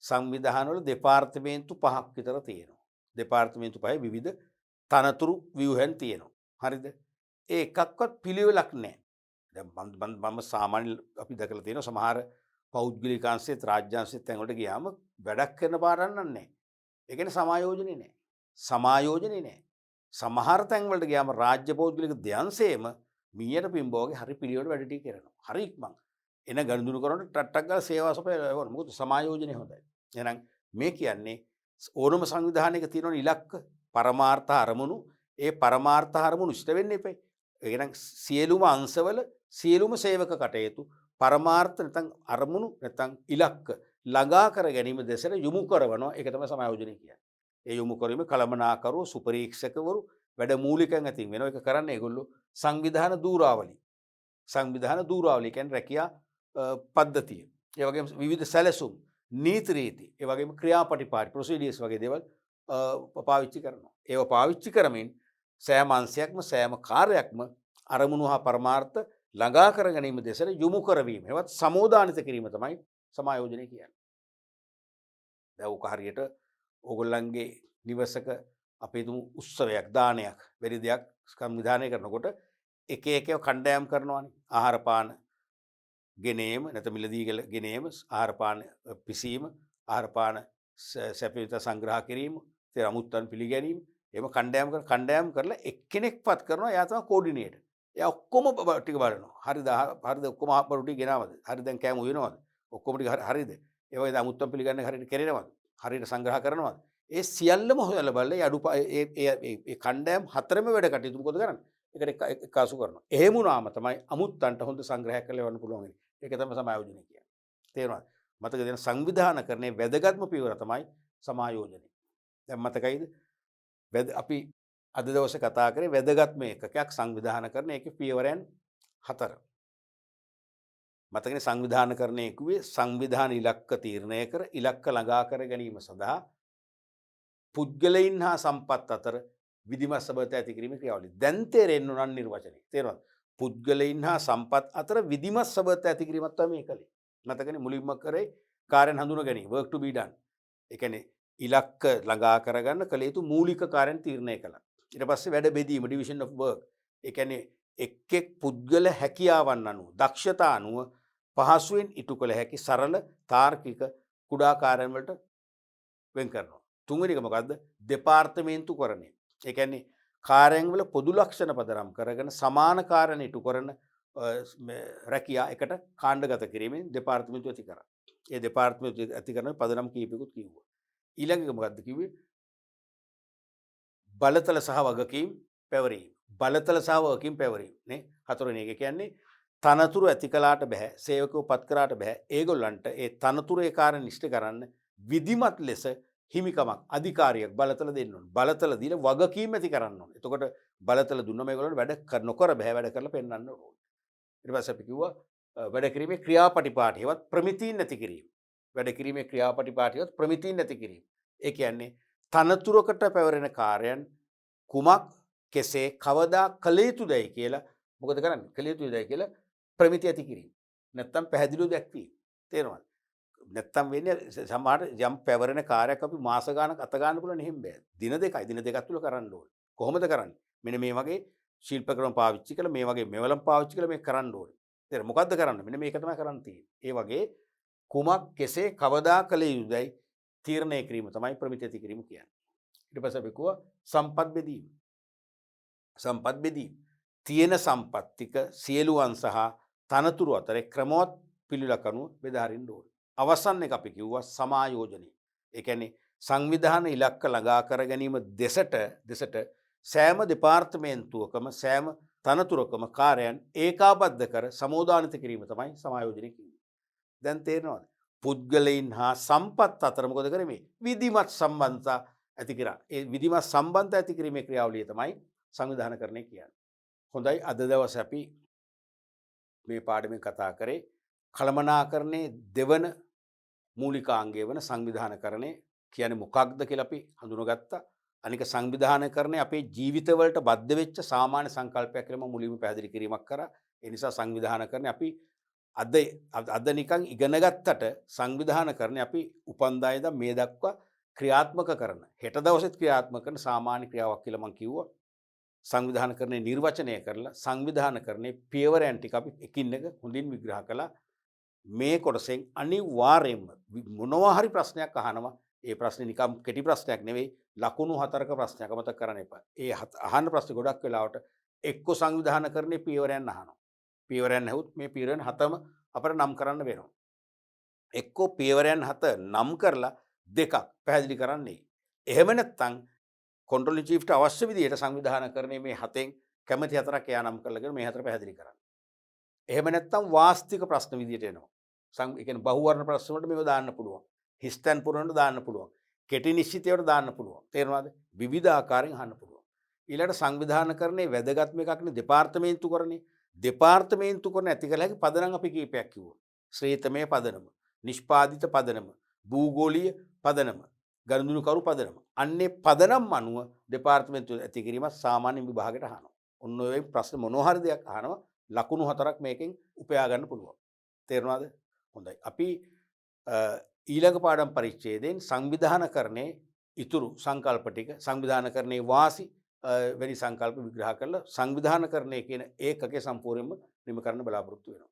සංවිධානවල දෙපාර්තමේන්තු 5ක් විතර තියෙනවා. දෙපාර්තමේන්තු 5 විවිධ තනතුරු ව්‍යුහයන් තියෙනවා. හරිද? ඒ එකක්වත් පිළිවෙලක් නැහැ. දැන් මම සාමාන්‍ය අපි දැකලා තියෙනවා සමහර පෞද්ගලික අංශෙත් රාජ්‍ය අංශෙත් තැන් වලට ගියාම වැඩක් කරන පාරක් නැහැ. ඒ කියන්නේ සමායෝජනේ නැහැ. සමායෝජනේ නැහැ. සමහර තැන් වලට ගියාම රාජ්‍ය පෞද්ගලික දෙයන්සේම මීයට පින්බෝගේ හරි පිළිවෙලට වැඩ ටික කරනවා. හරි ඉක්මන්. එන ගනුදෙනු කරනකොට ටට්ටක් ගාලා සේවා සපයනවා. මොකද සමායෝජනේ හොඳයි. එහෙනම් මේ කියන්නේ ඕනම සංවිධානයක තියෙන ඉලක්ක පරමාර්ථ අරමුණු ඒ පරමාර්ථ අරමුණු ඉෂ්ට වෙන්න එපයි. එහෙනම් සියලුම අංශවල සියලුම සේවක කටයුතු පරමාර්ථ නැත්නම් අරමුණු නැත්නම් ඉලක්ක ළඟා කර ගැනීම දෙසට යොමු කරනවා. ඒක තමයි සමායෝජනය කියන්නේ. ඒ යොමු කිරීම කළමනාකරුවෝ සුපරීක්ෂකවරු වැඩ මූලිකයන් අතින් වෙනවා. ඒක කරන්නේ ඒගොල්ලෝ සංවිධාන දූරාවලි. සංවිධාන දූරාවලි කියන්නේ රැකියා පද්ධතිය. ඒ වගේම විවිධ සැලසුම්, නීති රීති, ඒ වගේම ක්‍රියාපටිපාටි, ප්‍රොසීඩියර්ස් වගේ දේවල් පාවිච්චි කරනවා. ඒව පාවිච්චි කරමින් සෑම අංශයක්ම සෑම කාර්යයක්ම අරමුණු හා පරමාර්ථ ළඟා කර ගැනීම දෙසට යොමු කරවීම. ඒවත් සමෝදානිත කිරීම තමයි සමායෝජනය කියන්නේ. දැන් ඔක හරියට ඕගොල්ලන්ගේ නිවසක අපේ තුමු උත්සවයක් දානයක් වෙරි දෙයක් සංවිධානය කරනකොට එක එකව කණ්ඩායම් කරනවානේ ආහාර පාන ගෙනීම නැත්නම් මිලදී ගෙනීම ආහාර පාන පිසීම ආහාර පාන සැපිත සංග්‍රහ කිරීම ඒ අමුත්තන් පිළිගැනීම එහෙම කණ්ඩායම් කරලා එක්කෙනෙක්පත් කරනවා එයා තමයි කෝඩිනේටර් එයා ඔක්කොම ටික බලනවා හරිද ඔක්කොම ආපරු ටික ගෙනවද හරි දැන් කෑම උයනවද ඔක්කොම ටික හරිද ඒ වගේ අමුත්තන් පිළිගන්නේ හරියට කරේනවද හරියට සංග්‍රහ කරනවද ඒ සියල්ලම හොයලා බලලා ඒ අඩු ඒ කණ්ඩායම් හතරම වැඩ කටයුතු මොකද කරන්නේ ඒකට එකාසු කරනවා එහෙම වුණාම තමයි අමුත්තන්ට හොඳ සංග්‍රහයක් කරලා යවන්න පුළුවන් වෙන්නේ ඒක තමයි සමායෝජනය කියන්නේ තේරුණාද මතක දෙන සංවිධානකරණයේ වැදගත්ම පියවර තමයි සමායෝජනය දැන් මතකයිද අපි අද දවසේ කතා කරේ වැදගත්ම එකකයක් සංවිධානකරණය ඒකේ පියවරයන් 4 මතකනේ සංවිධානකරණය කිව්වේ සංවිධාන ඉලක්ක තීරණය කර ඉලක්ක ළඟා කර ගැනීම සඳහා පුද්ගලයින් හා සම්පත් අතර විධිමත් සබඳතා ඇති කිරීමේ ක්‍රියාවලිය. දැන් තේරෙන්න උනන් නිර්වචනේ. තේරෙනවද? පුද්ගලයින් හා සම්පත් අතර විධිමත් සබඳතා ඇති කිරීමක් තමයි මේ කලේ. මතකනේ මුලින්ම කරේ කාර්යයන් හඳුනා ගැනීම work to be done. ඒ කියන්නේ ඉලක්ක ළඟා කරගන්න කළ යුතු මූලික කාර්යයන් තීරණය කළා. ඊට පස්සේ වැඩ බෙදීම division of work. ඒ කියන්නේ එක් පුද්ගල හැකියාවන් අනුව දක්ෂතා අනුව පහසුවෙන් ඉටු කළ හැකි සරල තාර්කික කුඩා කාර්යයන් වලට වෙන් කරනවා. තුන්වෙනි එක මොකද්ද? දෙපාර්තමේන්තුකරණය. ඒ කියන්නේ කාර්යයන් වල පොදු ලක්ෂණ පදනම් කරගෙන සමාන කාර්යන ඉටු කරන රැකියා එකට කාණ්ඩගත කිරීමෙන් දෙපාර්තමේන්තු ඇති කරා. ඒ දෙපාර්තමේන්තු ඇති කරන පදනම් කීපයකුත් කිව්වා. ඊළඟ එක මොකද්ද කිව්වේ? බලතල සහ වගකීම් පැවරීම. බලතල සහ වගකීම් පැවරීම නේ හතරවෙනි එක කියන්නේ තනතුරු ඇති කළාට බෑ සේවකව පත් කරාට බෑ ඒගොල්ලන්ට ඒ තනතුරේ කාර්ය නිෂ්ඨ කරන්න විධිමත් ලෙස හිමිකමක් අධිකාරියක් බලතල දෙන්න ඕන. බලතල දීලා වගකීම් ඇති කරන්න ඕන. එතකොට බලතල දුන්නම ඒගොල්ලන්ට වැඩ නොකර බෑ වැඩ කරලා පෙන්වන්න ඕන. ඊට පස්සේ අපි කිව්වා වැඩ කිරීමේ ක්‍රියාපටිපාටියවත් ප්‍රමිතීන් නැති කිරීම. වැඩ කිරීමේ ක්‍රියාපටිපාටියවත් ප්‍රමිතීන් නැති කිරීම. ඒ කියන්නේ තනතුරකට පැවරෙන කාර්යයන් කුමක් කෙසේ කවදා කළ යුතුදයි කියලා මොකද කරන්නේ? කළ යුතුදයි කියලා ප්‍රමිතිය ඇති කිරීම. නැත්තම් පැහැදිලිව දැක්වීම. තේරෙනවද? නැත්තම් වෙන්නේ සමහර යම් පැවරෙන කාර්යයක් අපි මාස ගානක් අත ගන්න පුළුවන් එහෙම බෑ. දින දෙකක් තුල කරන්න ඕනේ. කොහොමද කරන්නේ? මෙන්න මේ වගේ ශිල්ප ක්‍රම පාවිච්චි කරලා මේ වගේ මෙවලම් පාවිච්චි කරලා මේක කරන්න ඕනේ. තේරෙනවද? මොකද්ද කරන්නේ? මෙන්න මේක තමයි කරන්න තියෙන්නේ. ඒ වගේ කුමක් කෙසේ කවදා කළ යුතුදයි තීරණය කිරීම තමයි ප්‍රමිතිය ඇති කිරීම කියන්නේ. ඊට පස්සේ අපි කිව්වා සම්පත් බෙදීම. සම්පත් බෙදීම. තියෙන සම්පත්තික සියලුවන් සහ තනතුරු අතර ක්‍රමවත් පිළිලක අනුව බෙදා හරින්න ඕනේ. අවසන් එක අපි කිව්වා සමායෝජනය. ඒ කියන්නේ සංවිධාන ඉලක්ක ළඟා කර ගැනීම දෙසට සෑම දෙපාර්තමේන්තුවකම සෑම තනතුරකම කාර්යයන් ඒකාබද්ධ කර සමෝදානිත කිරීම තමයි සමායෝජනය කියන්නේ. දැන් තේරෙනවද? පුද්ගලයින් හා සම්පත් අතර මොකද කරන්නේ? විධිමත් සම්බන්ධතා ඇති කරා. ඒ විධිමත් සම්බන්ධ ඇති කිරීමේ ක්‍රියාවලිය තමයි සංවිධානකරණය කියන්නේ. හොඳයි අද දවසේ අපි මේ පාඩමෙන් කතා කරේ කළමනාකරණයේ දෙවන මූලිකාංගය වන සංවිධානකරණය කියන්නේ මොකක්ද කියලා අපි හඳුනගත්තා. අනික සංවිධානකරණය අපේ ජීවිතවලට බද්ධ වෙච්ච සාමාන්‍ය සංකල්පයක් කියලා මම මුලින්ම පැහැදිලි කිරීමක් කරා. ඒ නිසා සංවිධානකරණය අපි අද නිකන් ඉගෙන ගත්තට සංවිධානකරණය අපි උපන්දා ඉඳන් මේ දක්වා ක්‍රියාත්මක කරන හෙට දවසෙත් ක්‍රියාත්මක කරන සාමාන්‍ය ක්‍රියාවක් කියලා මම කිව්වා. සංවිධානකරණය නිර්වචනය කරලා සංවිධානකරණයේ පියවරයන් ටික අපි එකින් එක හොඳින් විග්‍රහ කළා. මේ කොටසෙන් අනිවාර්යයෙන්ම මොනවා හරි ප්‍රශ්නයක් අහනවා. ඒ ප්‍රශ්නේ නිකම් කෙටි ප්‍රශ්නයක් නෙවෙයි ලකුණු 4ක ප්‍රශ්නයක් මතක කරගන්න එපා. ඒ අහන්න ප්‍රශ්න ගොඩක් වෙලාවට එක්ක සංවිධානකරණයේ පියවරයන් අහනවා. පියවරයන් ඇහුත් මේ පියවරයන් 7ම අපිට නම් කරන්න වෙනවා. එක්කෝ පියවරයන් 7 නම් කරලා දෙකක් පැහැදිලි කරන්නේ. එහෙම නැත්නම් කොන්ට්‍රෝල් ඉන් චීෆ්ට අවශ්‍ය විදිහට සංවිධානකරණයේ මේ 7න් කැමැති 4ක් එයා නම් කරලාගෙන මේ 4 පැහැදිලි කරන්න. එහෙම නැත්නම් වාස්තික ප්‍රශ්න විදිහට එනවා. ඒ කියන්නේ බහුවර්ණ ප්‍රශ්න වලට මේව දාන්න පුළුවන්. හිස්තැන් පුරවන්න දාන්න පුළුවන්. කෙටි නිශ්චිතයට දාන්න පුළුවන්. තේරෙනවද? විවිධ ආකාරයෙන් අහන්න පුළුවන්. ඊළඟට සංවිධානකරණයේ වැදගත්ම එකක්නේ දෙපාර්තමේන්තුකරණය. දෙපාර්තමේන්තුකරණ ඇති කළ හැකි පදනම් අපි කීපයක් කිව්වා. ශ්‍රේතමය පදනම, නිෂ්පාදිත පදනම, භූගෝලීය පදනම, ගනුදෙනුකරු පදනම. අන්නේ පදනම් අනුව දෙපාර්තමේන්තුව ඇති කිරීම සාමාන්‍ය විභාගයට අහනවා. ඔන්න ඔය ප්‍රශ්න මොනවා හරි දෙයක් අහනවා. ලකුණු 4ක් මේකෙන් උපයා ගන්න පුළුවන්. තේරුණාද? හොඳයි. අපි ඊළඟ පාඩම් පරිච්ඡේදයෙන් සංවිධානකරණයේ ඉතුරු සංකල්ප ටික සංවිධානකරණයේ වාසි වැනි සංකල්ප විග්‍රහ කරලා සංවිධානකරණය කියන ඒකකේ සම්පූර්ණයෙන්ම නිම කරන්න බලාපොරොත්තු වෙනවා.